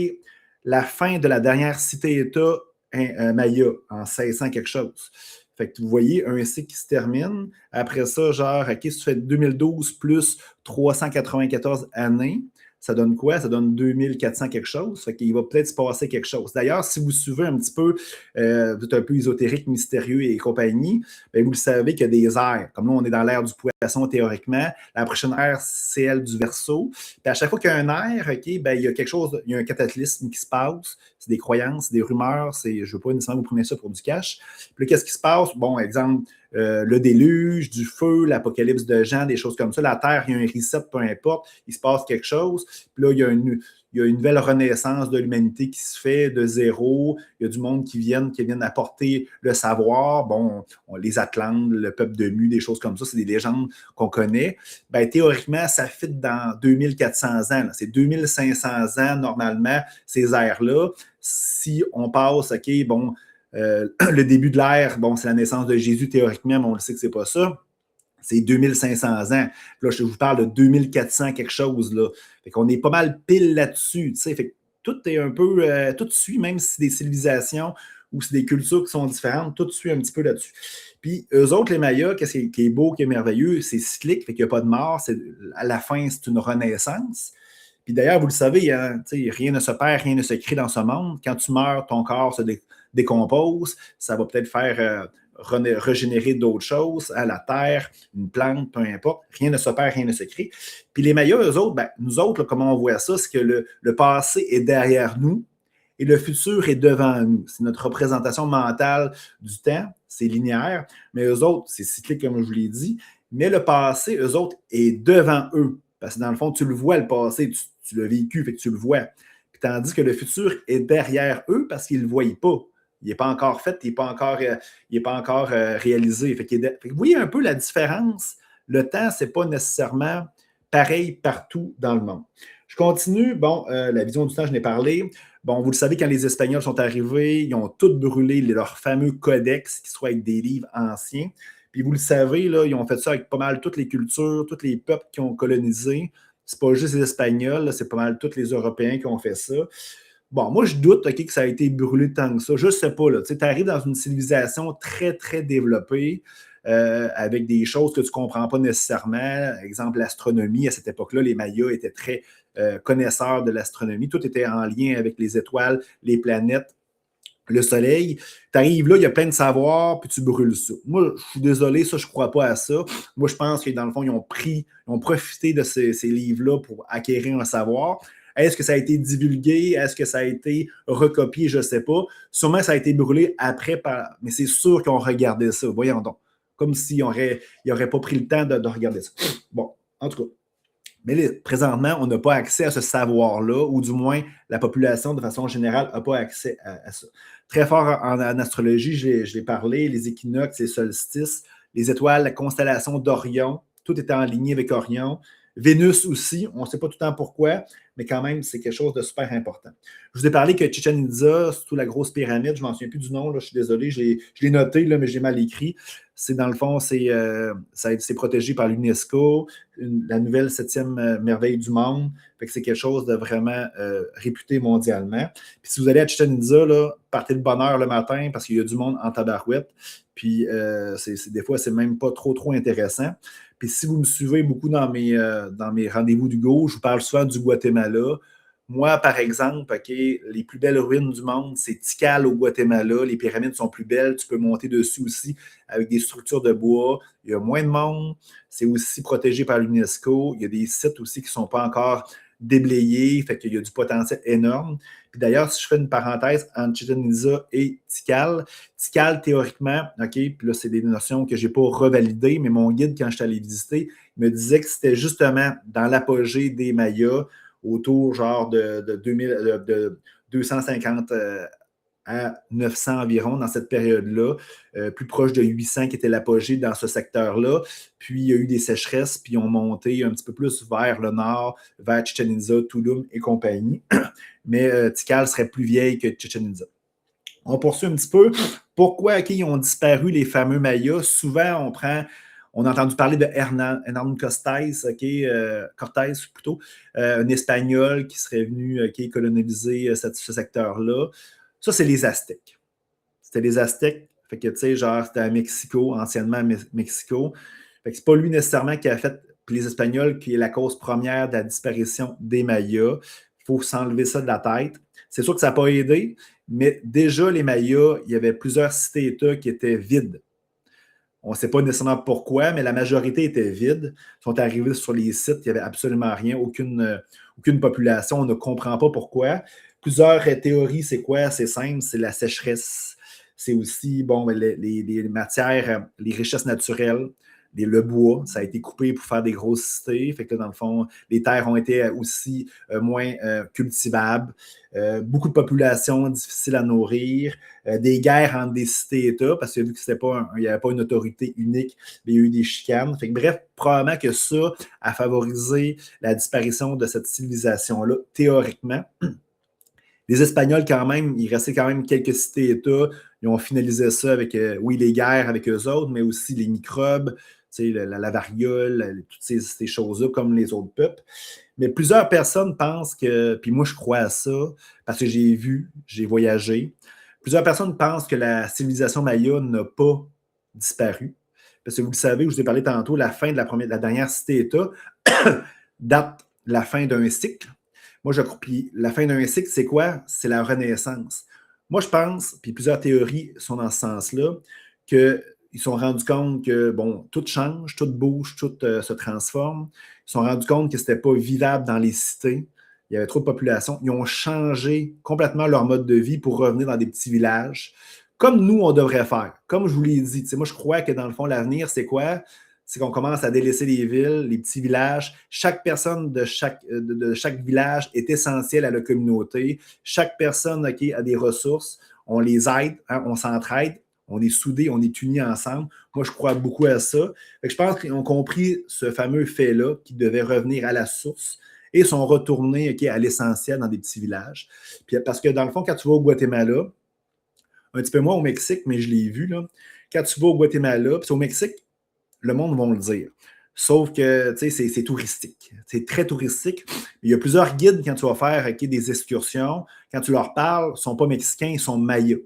la fin de la dernière cité-État Maya en 1600 quelque chose. Fait que vous voyez un cycle qui se termine. Après ça, genre, OK, si tu fais 2012 plus 394 années, ça donne quoi? Ça donne 2400 quelque chose. Fait qu'il va peut-être se passer quelque chose. D'ailleurs, si vous suivez un petit peu, vous êtes un peu ésotérique, mystérieux et compagnie, bien, vous le savez qu'il y a des ères. Comme là, on est dans l'ère du poisson théoriquement. La prochaine ère, c'est elle du Verseau. Puis à chaque fois qu'il y a un ère, OK, bien, il y a quelque chose, il y a un cataclysme qui se passe. C'est des croyances, des rumeurs. Je ne veux pas nécessairement vous prenez ça pour du cash. Puis là, qu'est-ce qui se passe? Bon, exemple, le déluge, du feu, l'apocalypse de Jean, des choses comme ça. La Terre, il y a un reset, peu importe, il se passe quelque chose. Puis là, il y a une nouvelle renaissance de l'humanité qui se fait de zéro. Il y a du monde qui viennent apporter le savoir. Bon, les Atlantes, le peuple de Mu, des choses comme ça, c'est des légendes qu'on connaît. Ben, théoriquement, ça fit dans 2400 ans. Là. C'est 2500 ans, normalement, ces ères-là. Si on passe, OK, bon, le début de l'ère, bon, c'est la naissance de Jésus, théoriquement, mais on le sait que c'est pas ça. C'est 2500 ans. Là, je vous parle de 2400 quelque chose. Là. Fait qu'on est pas mal pile là-dessus. Fait que tout est un peu... tout suit, même si c'est des civilisations ou c'est des cultures qui sont différentes, tout suit un petit peu là-dessus. Puis, eux autres, les Mayas, qu'est-ce qui est beau, qui est merveilleux, c'est cyclique, fait qu'il n'y a pas de mort. À la fin, c'est une renaissance. Puis d'ailleurs, vous le savez, hein, rien ne se perd, rien ne se crée dans ce monde. Quand tu meurs, ton corps se décompose. Ça va peut-être faire... régénérer d'autres choses, à la terre, une plante, peu importe. Rien ne se perd, rien ne se crée. Puis les Mayas, eux autres, ben, nous autres, là, comment on voit ça, c'est que le passé est derrière nous et le futur est devant nous. C'est notre représentation mentale du temps, c'est linéaire, mais eux autres, c'est cyclique, comme je vous l'ai dit. Mais le passé, eux autres, est devant eux. Parce que dans le fond, tu le vois, le passé, tu l'as vécu, fait que tu le vois. Puis, tandis que le futur est derrière eux parce qu'ils ne le voient pas. Il n'est pas encore fait, il n'est pas encore réalisé. Fait que vous voyez un peu la différence. Le temps, ce n'est pas nécessairement pareil partout dans le monde. Je continue. Bon, la vision du temps, je n'ai parlé. Bon, vous le savez, quand les Espagnols sont arrivés, ils ont tous brûlé leur fameux codex, qui soit avec des livres anciens. Puis vous le savez, là, ils ont fait ça avec pas mal toutes les cultures, tous les peuples qui ont colonisé. C'est pas juste les Espagnols, là, c'est pas mal tous les Européens qui ont fait ça. Bon, moi, je doute que ça a été brûlé tant que ça. Je ne sais pas. Tu arrives dans une civilisation très, très développée avec des choses que tu ne comprends pas nécessairement. Exemple, l'astronomie. À cette époque-là, les Mayas étaient très connaisseurs de l'astronomie. Tout était en lien avec les étoiles, les planètes, le soleil. Tu arrives là, il y a plein de savoirs, puis tu brûles ça. Moi, je suis désolé, ça, je ne crois pas à ça. Moi, je pense que dans le fond, ils ont profité de ces livres-là pour acquérir un savoir. Est-ce que ça a été divulgué? Est-ce que ça a été recopié? Je ne sais pas. Sûrement, ça a été brûlé après, mais c'est sûr qu'ils ont regardé ça. Voyons donc. Comme s'ils n'auraient pas pris le temps de regarder ça. Bon, en tout cas. Mais là, présentement, on n'a pas accès à ce savoir-là, ou du moins, la population, de façon générale, n'a pas accès à ça. Très fort en astrologie, je l'ai parlé, les équinoxes, les solstices, les étoiles, la constellation d'Orion, tout était en ligne avec Orion. Vénus aussi, on ne sait pas tout le temps pourquoi, mais quand même, c'est quelque chose de super important. Je vous ai parlé que Chichen Itza, surtout la grosse pyramide, je ne m'en souviens plus du nom, là, je suis désolé, je l'ai noté, là, mais j'ai mal écrit. C'est dans le fond, c'est protégé par l'UNESCO, la nouvelle 7e merveille du monde. Fait que c'est quelque chose de vraiment réputé mondialement. Puis si vous allez à Chichen Itza, là, partez de bonne heure le matin parce qu'il y a du monde en tabarouette. Puis des fois, c'est même pas trop intéressant. Puis si vous me suivez beaucoup dans mes rendez-vous d'Hugo, je vous parle souvent du Guatemala. Moi, par exemple, les plus belles ruines du monde, c'est Tikal au Guatemala. Les pyramides sont plus belles. Tu peux monter dessus aussi avec des structures de bois. Il y a moins de monde. C'est aussi protégé par l'UNESCO. Il y a des sites aussi qui ne sont pas encore déblayés. Fait qu'il y a du potentiel énorme. Puis d'ailleurs, si je fais une parenthèse entre Chichen Itza et Tikal, théoriquement, puis là, c'est des notions que je n'ai pas revalidées, mais mon guide, quand je suis allé visiter, il me disait que c'était justement dans l'apogée des Mayas, autour genre de 250 à 900 environ dans cette période-là, plus proche de 800 qui était l'apogée dans ce secteur-là. Puis il y a eu des sécheresses, puis ils ont monté un petit peu plus vers le nord, vers Chichen Itza, Tulum et compagnie. Mais Tikal serait plus vieille que Chichen Itza. On poursuit un petit peu. Pourquoi ils ont disparu les fameux Mayas? Souvent, on a entendu parler de Hernán Cortés, Cortés plutôt, un Espagnol qui serait venu coloniser ce secteur-là. Ça, c'est les Aztèques. C'était les Aztèques. Fait que, tu sais, genre, c'était à Mexico, anciennement Mexico. Fait que c'est pas lui nécessairement qui a fait, puis les Espagnols, qui est la cause première de la disparition des Mayas. Il faut s'enlever ça de la tête. C'est sûr que ça n'a pas aidé, mais déjà, les Mayas, il y avait plusieurs cités-États qui étaient vides. On ne sait pas nécessairement pourquoi, mais la majorité était vide. Ils sont arrivés sur les sites, il n'y avait absolument rien, aucune population. On ne comprend pas pourquoi. Plusieurs théories, c'est quoi? C'est simple, c'est la sécheresse. C'est aussi, bon, les matières, les richesses naturelles, le bois, ça a été coupé pour faire des grosses cités. Fait que là, dans le fond, les terres ont été aussi moins cultivables. Beaucoup de populations difficiles à nourrir. Des guerres entre des cités-États, parce que vu que il n'y avait pas une autorité unique, il y a eu des chicanes. Fait que, bref, probablement que ça a favorisé la disparition de cette civilisation-là, théoriquement. Les Espagnols, quand même, il restait quand même quelques cités-États. Ils ont finalisé ça avec, oui, les guerres avec eux autres, mais aussi les microbes, la variole, toutes ces choses-là, comme les autres peuples. Mais plusieurs personnes pensent que, puis moi je crois à ça, parce que j'ai voyagé, plusieurs personnes pensent que la civilisation maya n'a pas disparu. Parce que vous le savez, je vous ai parlé tantôt, la fin de la dernière cité-État date la fin d'un cycle. Moi, puis la fin d'un cycle, c'est quoi? C'est la Renaissance. Moi, je pense, puis plusieurs théories sont dans ce sens-là, qu'ils se sont rendus compte que, bon, tout change, tout bouge, tout se transforme. Ils se sont rendus compte que ce n'était pas vivable dans les cités. Il y avait trop de population. Ils ont changé complètement leur mode de vie pour revenir dans des petits villages, comme nous, on devrait faire. Comme je vous l'ai dit, moi, je crois que dans le fond, l'avenir, c'est quoi? C'est qu'on commence à délaisser les villes, les petits villages. Chaque personne de chaque village est essentielle à la communauté. Chaque personne a des ressources. On les aide, hein, on s'entraide, on est soudés, on est unis ensemble. Moi, je crois beaucoup à ça. Fait que je pense qu'ils ont compris ce fameux fait-là, qui devait revenir à la source et sont retournés à l'essentiel dans des petits villages. Puis, parce que dans le fond, quand tu vas au Guatemala, un petit peu moins au Mexique, mais je l'ai vu, là, quand tu vas au Guatemala, puis au Mexique, le monde va le dire. Sauf que, tu sais, c'est touristique. C'est très touristique. Il y a plusieurs guides quand tu vas faire des excursions. Quand tu leur parles, ils ne sont pas mexicains, ils sont mayas.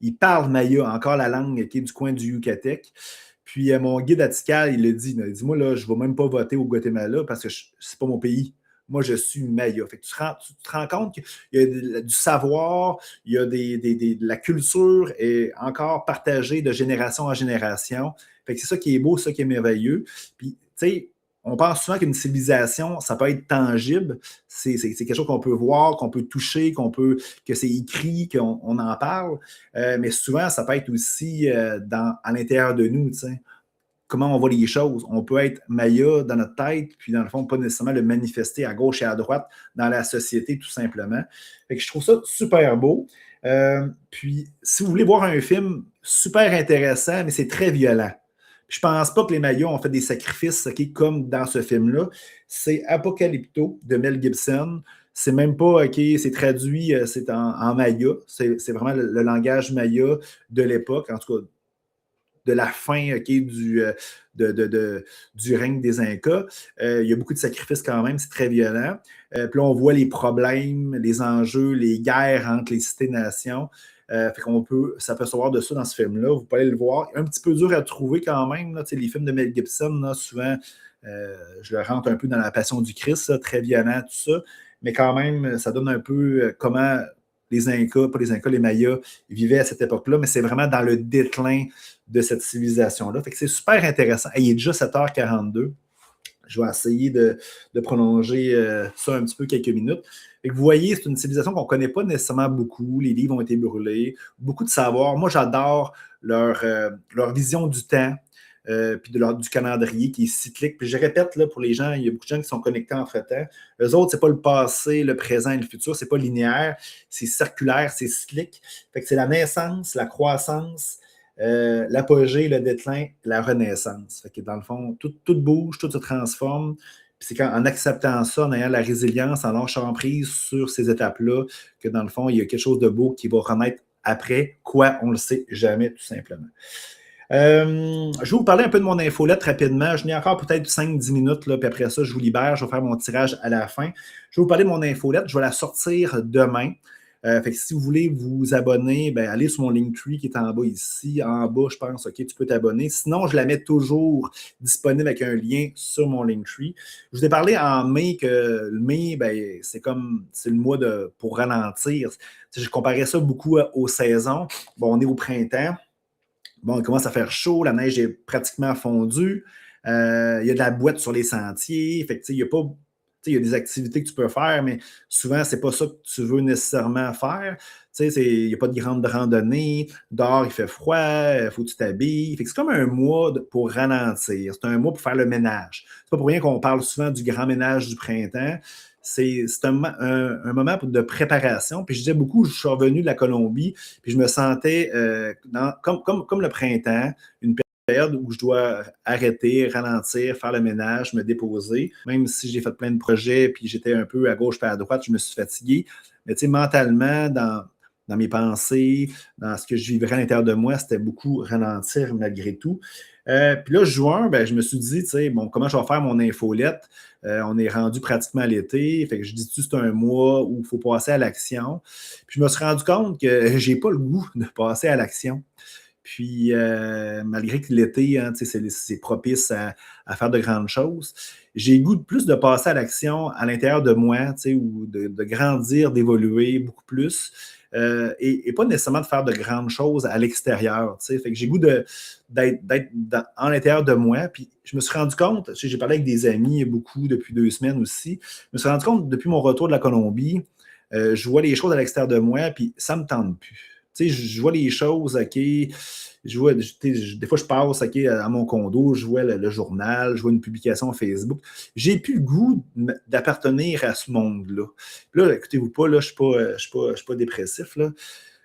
Ils parlent maya, encore la langue du coin du Yucatec. Puis mon guide à Tikal, il a dit, moi, là, je ne vais même pas voter au Guatemala parce que ce n'est pas mon pays. Moi, je suis maya. Fait que tu te rends compte qu'il y a du savoir, il y a de la culture est encore partagée de génération en génération. Fait que c'est ça qui est beau, ça qui est merveilleux. Puis, tu sais, on pense souvent qu'une civilisation, ça peut être tangible. C'est quelque chose qu'on peut voir, qu'on peut toucher, que c'est écrit, qu'on en parle. Mais souvent, ça peut être aussi à l'intérieur de nous, tu sais. Comment on voit les choses. On peut être maya dans notre tête, puis dans le fond, pas nécessairement le manifester à gauche et à droite dans la société, tout simplement. Fait que je trouve ça super beau. Puis, si vous voulez voir un film super intéressant, mais c'est très violent. Je ne pense pas que les Mayas ont fait des sacrifices comme dans ce film-là. C'est Apocalypto de Mel Gibson. C'est même pas, c'est traduit, c'est en maya. C'est vraiment le langage maya de l'époque, en tout cas de la fin du règne des Incas. Il y a beaucoup de sacrifices quand même, c'est très violent. Puis là, on voit les problèmes, les enjeux, les guerres entre les cités-nations. Fait qu'on peut s'apercevoir de ça dans ce film-là. Vous pouvez aller le voir. Un petit peu dur à trouver quand même. Là, les films de Mel Gibson, là, souvent, je le rentre un peu dans la Passion du Christ, là, très violent, tout ça. Mais quand même, ça donne un peu comment les Incas, pas les Incas, les Mayas, ils vivaient à cette époque-là, mais c'est vraiment dans le déclin de cette civilisation-là. Fait que c'est super intéressant. Il est déjà 7h42. Je vais essayer de prolonger ça un petit peu quelques minutes. Et vous voyez, c'est une civilisation qu'on ne connaît pas nécessairement beaucoup. Les livres ont été brûlés. Beaucoup de savoir. Moi, j'adore leur vision du temps, puis du calendrier qui est cyclique. Puis je répète, là, pour les gens, il y a beaucoup de gens qui sont connectés entre-temps. Eux autres, ce n'est pas le passé, le présent et le futur. Ce n'est pas linéaire. C'est circulaire, c'est cyclique. Fait que c'est la naissance, la croissance, l'apogée, le déclin, la renaissance. Fait que dans le fond, tout bouge, tout se transforme. Puis c'est en acceptant ça, en ayant la résilience, en lâchant prise sur ces étapes-là, que dans le fond, il y a quelque chose de beau qui va renaître après. Quoi, on ne le sait jamais, tout simplement. Je vais vous parler un peu de mon infolette rapidement. Je n'ai encore peut-être 5-10 minutes, là, puis après ça, je vous libère. Je vais faire mon tirage à la fin. Je vais vous parler de mon infolette. Je vais la sortir demain. Fait que si vous voulez vous abonner, ben, allez sur mon Linktree qui est en bas ici. En bas, je pense, OK, tu peux t'abonner. Sinon, je la mets toujours disponible avec un lien sur mon Linktree. Je vous ai parlé en mai que le mai, ben, c'est le mois pour ralentir. Je comparais ça beaucoup aux saisons. Bon, on est au printemps. Bon, il commence à faire chaud, la neige est pratiquement fondue. Il y a de la boîte sur les sentiers. Fait que, il n'y a pas il y a des activités que tu peux faire, mais souvent, c'est pas ça que tu veux nécessairement faire. Il n'y a pas de grande randonnée, dehors, il fait froid, il faut que tu t'habilles. Fait que c'est comme un mois pour ralentir. C'est un mois pour faire le ménage. C'est pas pour rien qu'on parle souvent du grand ménage du printemps. C'est un moment de préparation. Puis je disais beaucoup, je suis revenu de la Colombie, puis je me sentais comme le printemps, une période où je dois arrêter, ralentir, faire le ménage, me déposer. Même si j'ai fait plein de projets, puis j'étais un peu à gauche et à droite, je me suis fatigué. Mais mentalement, dans mes pensées, dans ce que je vivrais à l'intérieur de moi, c'était beaucoup ralentir malgré tout. Puis là, juin, je me suis dit, bon, comment je vais faire mon infolette? On est rendu pratiquement à l'été. Fait que je dis-tu, c'est un mois où il faut passer à l'action. Puis je me suis rendu compte que j'ai pas le goût de passer à l'action. Puis, malgré que l'été, c'est propice à faire de grandes choses, j'ai le goût de plus de passer à l'action à l'intérieur de moi, ou de grandir, d'évoluer beaucoup plus, et pas nécessairement de faire de grandes choses à l'extérieur. Fait que j'ai le goût d'être en l'intérieur de moi. Puis, je me suis rendu compte, j'ai parlé avec des amis beaucoup depuis 2 semaines aussi, je me suis rendu compte depuis mon retour de la Colombie, je vois les choses à l'extérieur de moi, puis ça ne me tente plus. Je vois les choses, OK. Des fois, je passe à mon condo, je vois le journal, je vois une publication Facebook. J'ai plus le goût d'appartenir à ce monde-là. Là, écoutez-vous pas, là, je ne suis pas dépressif. Là.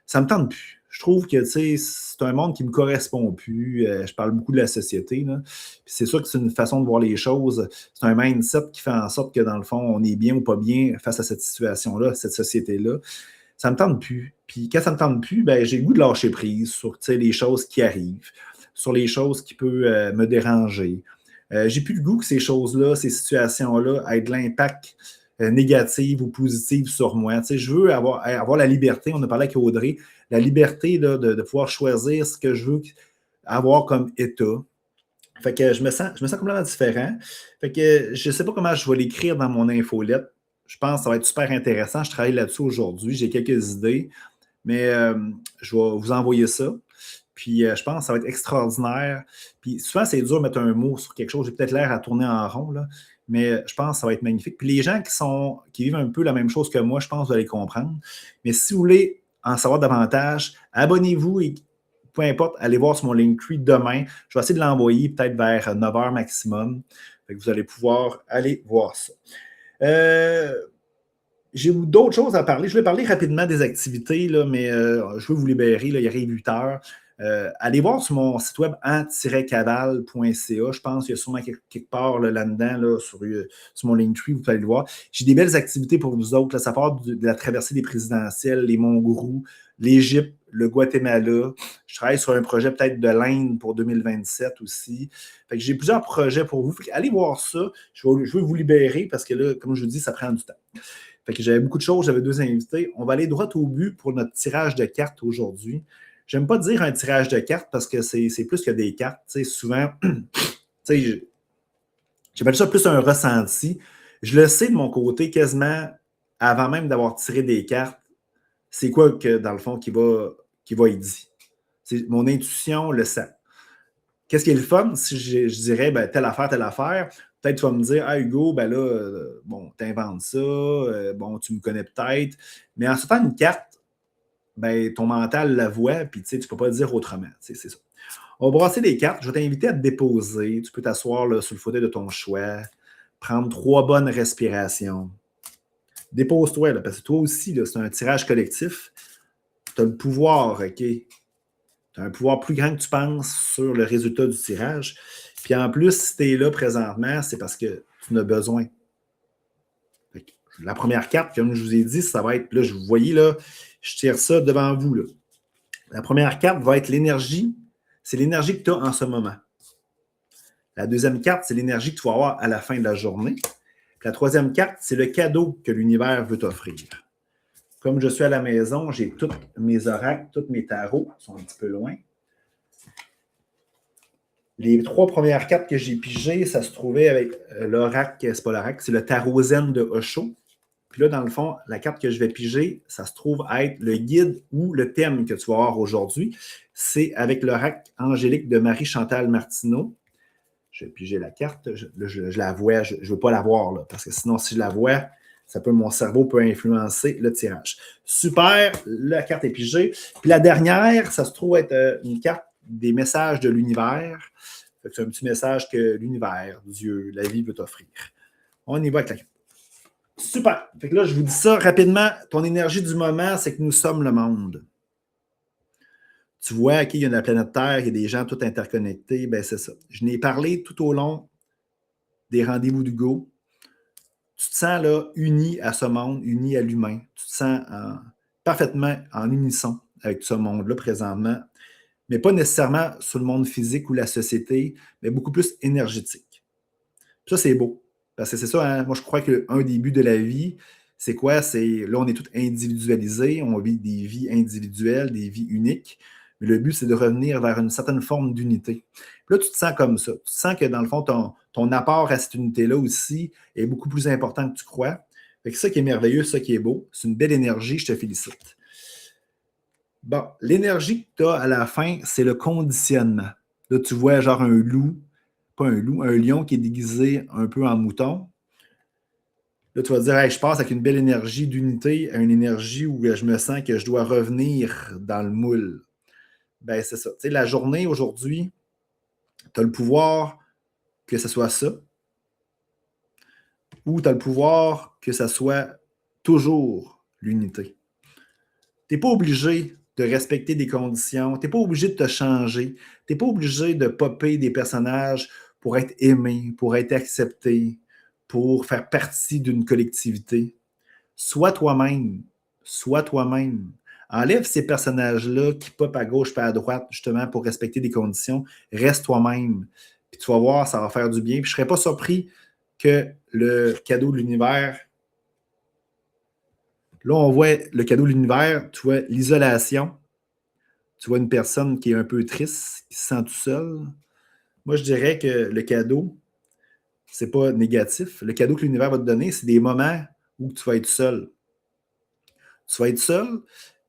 Ça ne me tente plus. Je trouve que c'est un monde qui ne me correspond plus. Je parle beaucoup de la société. Là. Puis c'est sûr que c'est une façon de voir les choses. C'est un mindset qui fait en sorte que, dans le fond, on est bien ou pas bien face à cette situation-là, cette société-là. Ça ne me tente plus. Puis quand ça ne me tente plus, j'ai le goût de lâcher prise sur les choses qui arrivent, sur les choses qui peuvent me déranger. J'ai plus le goût que ces choses-là, ces situations-là aient de l'impact négatif ou positif sur moi. Je veux avoir la liberté, on a parlé avec Audrey, la liberté là, de pouvoir choisir ce que je veux avoir comme état. Fait que je me sens complètement différent. Fait que je ne sais pas comment je vais l'écrire dans mon infolette. Je pense que ça va être super intéressant. Je travaille là-dessus aujourd'hui. J'ai quelques idées, mais je vais vous envoyer ça. Puis je pense que ça va être extraordinaire. Puis souvent, c'est dur de mettre un mot sur quelque chose. J'ai peut-être l'air à tourner en rond, là, mais je pense que ça va être magnifique. Puis les gens qui vivent un peu la même chose que moi, je pense que vous allez comprendre. Mais si vous voulez en savoir davantage, abonnez-vous et peu importe, allez voir sur mon Linktree demain. Je vais essayer de l'envoyer peut-être vers 9h maximum. Fait que vous allez pouvoir aller voir ça. J'ai d'autres choses à parler. Je vais parler rapidement des activités, là, mais je veux vous libérer. Là, il arrive 8 heures. Allez voir sur mon site web en-caval.ca. Je pense qu'il y a sûrement quelque part là-dedans, là, sur mon Linktree, vous pouvez aller le voir. J'ai des belles activités pour vous autres. Là. Ça part de la traversée des présidentielles, les Monts-Grou, l'Égypte, le Guatemala. Je travaille sur un projet peut-être de l'Inde pour 2027 aussi. Fait que j'ai plusieurs projets pour vous. Fait que allez voir ça. Je veux vous libérer parce que là, comme je vous dis, ça prend du temps. Fait que j'avais beaucoup de choses, j'avais 2 invités. On va aller droit au but pour notre tirage de cartes aujourd'hui. J'aime pas dire un tirage de cartes parce que c'est plus que des cartes. T'sais, souvent, j'appelle ça plus un ressenti. Je le sais de mon côté quasiment avant même d'avoir tiré des cartes. C'est quoi que, dans le fond, qui va être dit. Mon intuition le sait. Qu'est-ce qui est le fun? Si je dirais telle affaire, peut-être tu vas me dire, ah Hugo, bon, t'inventes ça, bon, tu me connais peut-être. Mais en sortant une carte, ton mental la voit, puis tu ne peux pas le dire autrement. C'est ça. On va brasser les cartes. Je vais t'inviter à te déposer. Tu peux t'asseoir là, sur le fauteuil de ton choix, prendre 3 bonnes respirations. Dépose-toi, là, parce que toi aussi, là, c'est un tirage collectif. Tu as le pouvoir, OK? Tu as un pouvoir plus grand que tu penses sur le résultat du tirage. Puis en plus, si tu es là présentement, c'est parce que tu en as besoin. La première carte, comme je vous ai dit, ça va être, là, vous voyez, là, je tire ça devant vous. Là. La première carte va être l'énergie. C'est l'énergie que tu as en ce moment. La deuxième carte, c'est l'énergie que tu vas avoir à la fin de la journée. Puis la troisième carte, c'est le cadeau que l'univers veut t'offrir. Comme je suis à la maison, j'ai tous mes oracles, tous mes tarots, ils sont un petit peu loin. Les 3 premières cartes que j'ai pigées, ça se trouvait avec l'oracle, c'est pas l'oracle, c'est le tarot zen de Osho. Puis là, dans le fond, la carte que je vais piger, ça se trouve être le guide ou le thème que tu vas avoir aujourd'hui. C'est avec l'oracle angélique de Marie-Chantal Martineau. Je vais piger la carte. Je la vois. Je ne veux pas la voir, là, parce que sinon, si je la vois, mon cerveau peut influencer le tirage. Super, la carte est pigée. Puis la dernière, ça se trouve être une carte des messages de l'univers. C'est un petit message que l'univers, Dieu, la vie veut t'offrir. On y va avec la carte. Super. Fait que là, je vous dis ça rapidement. Ton énergie du moment, c'est que nous sommes le monde. Tu vois, OK, il y a la planète Terre, il y a des gens tout interconnectés. Ben c'est ça. Je n'ai parlé tout au long des rendez-vous d'Hugo. Tu te sens là uni à ce monde, uni à l'humain. Tu te sens parfaitement en unisson avec ce monde-là présentement, mais pas nécessairement sur le monde physique ou la société, mais beaucoup plus énergétique. Ça, c'est beau. Parce que c'est ça, hein? Moi, je crois qu'un des buts de la vie, c'est quoi? Là, on est tous individualisés, on vit des vies individuelles, des vies uniques. Mais le but, c'est de revenir vers une certaine forme d'unité. Puis là, tu te sens comme ça. Tu te sens que, dans le fond, ton apport à cette unité-là aussi est beaucoup plus important que tu crois. Fait que ça qui est merveilleux, ça qui est beau. C'est une belle énergie, je te félicite. Bon, l'énergie que tu as à la fin, c'est le conditionnement. Là, tu vois genre un loup, pas un loup, un lion qui est déguisé un peu en mouton. Là, tu vas te dire, hey, je passe avec une belle énergie d'unité à une énergie où je me sens que je dois revenir dans le moule. Ben, c'est ça. Tu sais, la journée aujourd'hui, tu as le pouvoir que ce soit ça, ou tu as le pouvoir que ce soit toujours l'unité. Tu n'es pas obligé de respecter des conditions, tu n'es pas obligé de te changer, tu n'es pas obligé de popper des personnages pour être aimé, pour être accepté, pour faire partie d'une collectivité. Sois toi-même. Sois toi-même. Enlève ces personnages-là qui popent à gauche et à droite, justement, pour respecter des conditions. Reste toi-même. Puis tu vas voir, ça va faire du bien. Puis je ne serais pas surpris que le cadeau de l'univers, là, on voit le cadeau de l'univers, tu vois l'isolation. Tu vois une personne qui est un peu triste, qui se sent tout seul. Moi, je dirais que le cadeau, c'est pas négatif. Le cadeau que l'univers va te donner, c'est des moments où tu vas être seul. Tu vas être seul,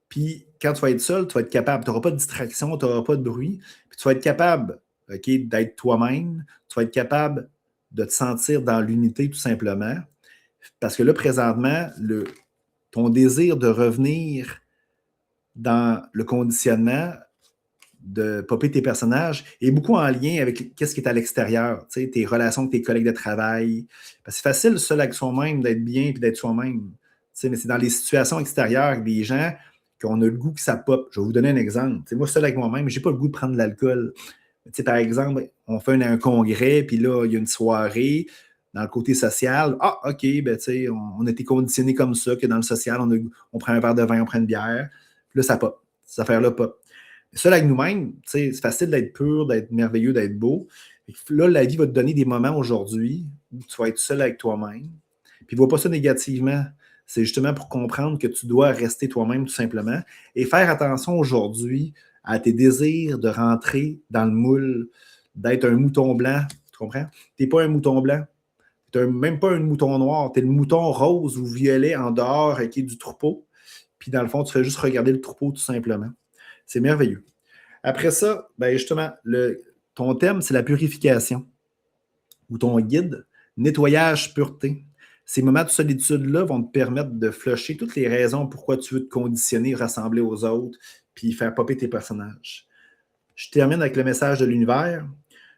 puis quand tu vas être seul, tu vas être capable. Tu n'auras pas de distraction, tu n'auras pas de bruit. Puis tu vas être capable, OK, d'être toi-même. Tu vas être capable de te sentir dans l'unité, tout simplement. Parce que là, présentement, ton désir de revenir dans le conditionnement, de popper tes personnages, est beaucoup en lien avec ce qui est à l'extérieur, tu sais, tes relations avec tes collègues de travail. Parce que c'est facile, seul avec soi-même, d'être bien et d'être soi-même. Tu sais, mais c'est dans les situations extérieures avec des gens qu'on a le goût que ça pop. Je vais vous donner un exemple. Tu sais, moi, seul avec moi-même, je n'ai pas le goût de prendre de l'alcool. Tu sais, par exemple, on fait un congrès, puis là, il y a une soirée. Dans le côté social, OK, ben, tu sais, on a été conditionnés comme ça, que dans le social, on prend un verre de vin, on prend une bière. Puis là, ça pop. Cette affaire-là pop. Seul avec nous-mêmes, c'est facile d'être pur, d'être merveilleux, d'être beau. Et là, la vie va te donner des moments aujourd'hui où tu vas être seul avec toi-même. Puis, ne vois pas ça négativement. C'est justement pour comprendre que tu dois rester toi-même, tout simplement. Et faire attention aujourd'hui à tes désirs de rentrer dans le moule, d'être un mouton blanc. Tu comprends? Tu n'es pas un mouton blanc. Tu n'es même pas un mouton noir. Tu es le mouton rose ou violet en dehors qui est du troupeau. Puis, dans le fond, tu fais juste regarder le troupeau, tout simplement. C'est merveilleux. Après ça, ben justement, ton thème, c'est la purification. Ou ton guide, nettoyage, pureté. Ces moments de solitude-là vont te permettre de flusher toutes les raisons pourquoi tu veux te conditionner, ressembler aux autres, puis faire popper tes personnages. Je termine avec le message de l'univers.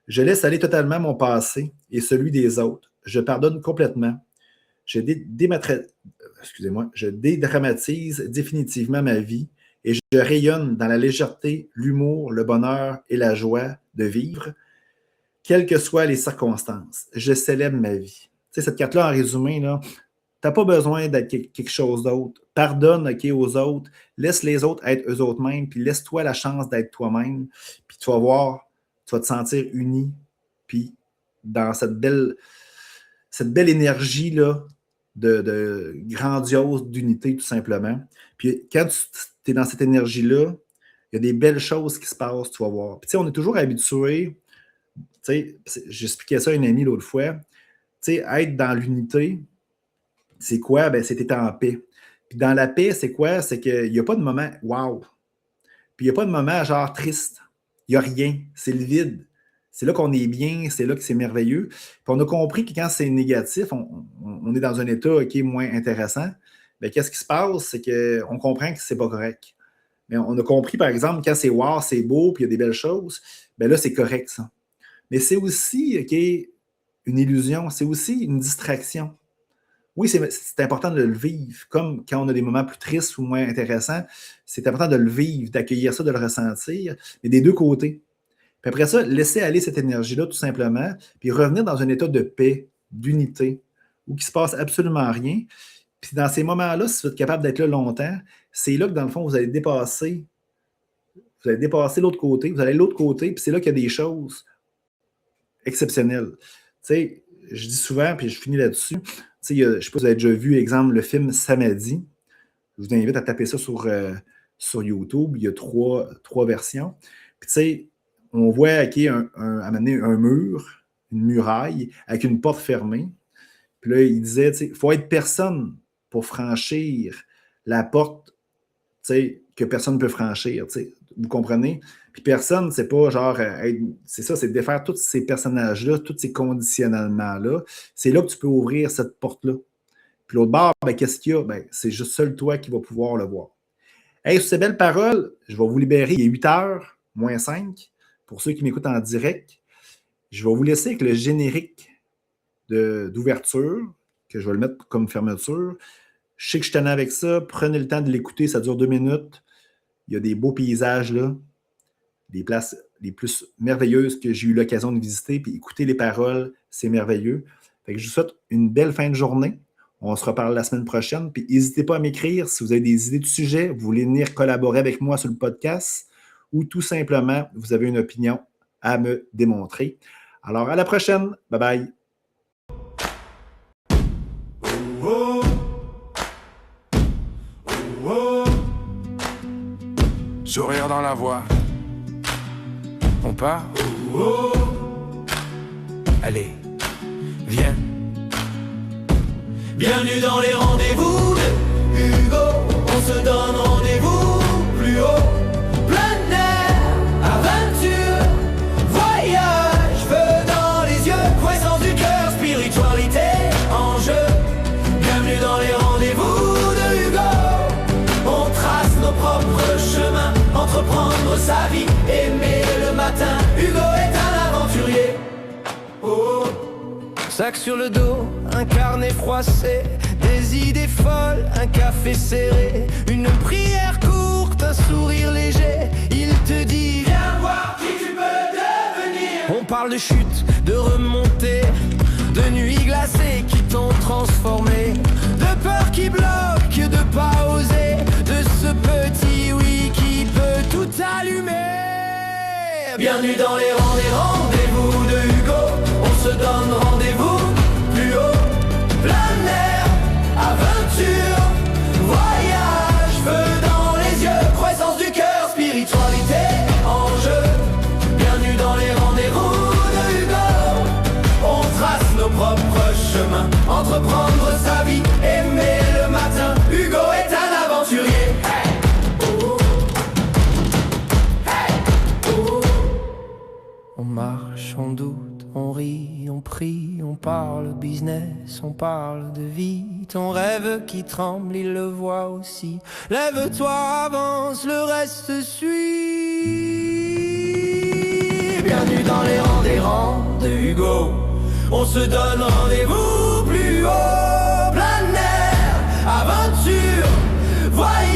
Je laisse aller totalement mon passé et celui des autres. Je pardonne complètement. Je dédramatise définitivement ma vie. Et je rayonne dans la légèreté, l'humour, le bonheur et la joie de vivre, quelles que soient les circonstances. Je célèbre ma vie. Tu sais, cette carte-là, en résumé, tu n'as pas besoin d'être quelque chose d'autre. Pardonne aux autres. Laisse les autres être eux autres mêmes. Puis laisse-toi la chance d'être toi-même. Puis tu vas voir, tu vas te sentir uni. Puis dans cette belle énergie-là de grandiose, d'unité, tout simplement. Puis quand tu es dans cette énergie-là, il y a des belles choses qui se passent, tu vas voir. Puis tu sais, on est toujours habitué, tu sais, j'expliquais ça à une amie l'autre fois, tu sais, être dans l'unité, c'est quoi? Ben, c'est être en paix. Puis dans la paix, c'est quoi? C'est qu'il n'y a pas de moment wow. Puis il n'y a pas de moment genre triste. Il n'y a rien. C'est le vide. C'est là qu'on est bien, c'est là que c'est merveilleux. Puis on a compris que quand c'est négatif, on est dans un état moins intéressant. Bien, qu'est-ce qui se passe? C'est qu'on comprend que c'est pas correct. Mais on a compris, par exemple, quand c'est wow, c'est beau, puis il y a des belles choses, bien là, c'est correct, ça. Mais c'est aussi une illusion, c'est aussi une distraction. Oui, c'est important de le vivre, comme quand on a des moments plus tristes ou moins intéressants, c'est important de le vivre, d'accueillir ça, de le ressentir, mais des deux côtés. Puis après ça, laisser aller cette énergie-là, tout simplement, puis revenir dans un état de paix, d'unité, où il ne se passe absolument rien. Puis dans ces moments-là, si vous êtes capable d'être là longtemps, c'est là que, dans le fond, vous allez dépasser l'autre côté, vous allez de l'autre côté, puis c'est là qu'il y a des choses exceptionnelles. Tu sais, je dis souvent, puis je finis là-dessus, tu sais, je ne sais pas si vous avez déjà vu, exemple, le film Samedi. Je vous invite à taper ça sur YouTube. Il y a trois versions. Puis tu sais, on voit à un mur, une muraille, avec une porte fermée. Puis là, il disait, tu sais, il faut être personne pour franchir la porte, tu sais, que personne ne peut franchir, tu sais. Vous comprenez? Puis personne, c'est pas genre, c'est ça, c'est de défaire tous ces personnages-là, tous ces conditionnements-là. C'est là que tu peux ouvrir cette porte-là. Puis l'autre bord, ben, qu'est-ce qu'il y a? Ben, c'est juste seul toi qui vas pouvoir le voir. Hey, sur ces belles paroles, je vais vous libérer. Il est 8h, moins 5. Pour ceux qui m'écoutent en direct, je vais vous laisser avec le générique d'ouverture, que je vais le mettre comme fermeture. Je sais que je tenais avec ça. Prenez le temps de l'écouter. Ça dure 2 minutes. Il y a des beaux paysages là. Des places les plus merveilleuses que j'ai eu l'occasion de visiter. Puis écoutez les paroles, c'est merveilleux. Fait que je vous souhaite une belle fin de journée. On se reparle la semaine prochaine. Puis n'hésitez pas à m'écrire si vous avez des idées de sujets, vous voulez venir collaborer avec moi sur le podcast ou tout simplement, vous avez une opinion à me démontrer. Alors, à la prochaine. Bye bye. Sourire dans la voix. On part. Allez, viens. Bienvenue dans les rendez-vous de Hugo. On se donne rendez-vous plus haut. Plein d'air, aventure, voyage, feu dans les yeux, croissance du cœur, spiritualité en jeu. Bienvenue dans les rendez-vous de Hugo. On trace nos propres chemins, entreprendre sa vie, aimer le matin. Hugo est un aventurier. Oh. Sac sur le dos, un carnet froissé, des idées folles, un café serré, une prière courte, un sourire léger. Il te dit viens voir qui tu peux devenir. On parle de chute, de remontée, de nuits glacées qui t'ont transformé, de peur qui bloque, de pas oser, de ce petit oui qui peut tout allumer. Bienvenue dans les rendez-vous de Hugo. On se donne rendez-vous plus haut. Plein air, aventure, voyage, feu dans les yeux, croissance du cœur, spiritualité en jeu. Bienvenue dans les rendez-vous de Hugo. On trace nos propres chemins, entreprendre sa vie, aimer le matin. Hugo est un aventurier. On marche, on doute, on rit, on prie, on parle business, on parle de vie. Ton rêve qui tremble, il le voit aussi. Lève-toi, avance, le reste suit. Bienvenue dans les rangs de Hugo. On se donne rendez-vous plus haut. Plein air, aventure, voyage.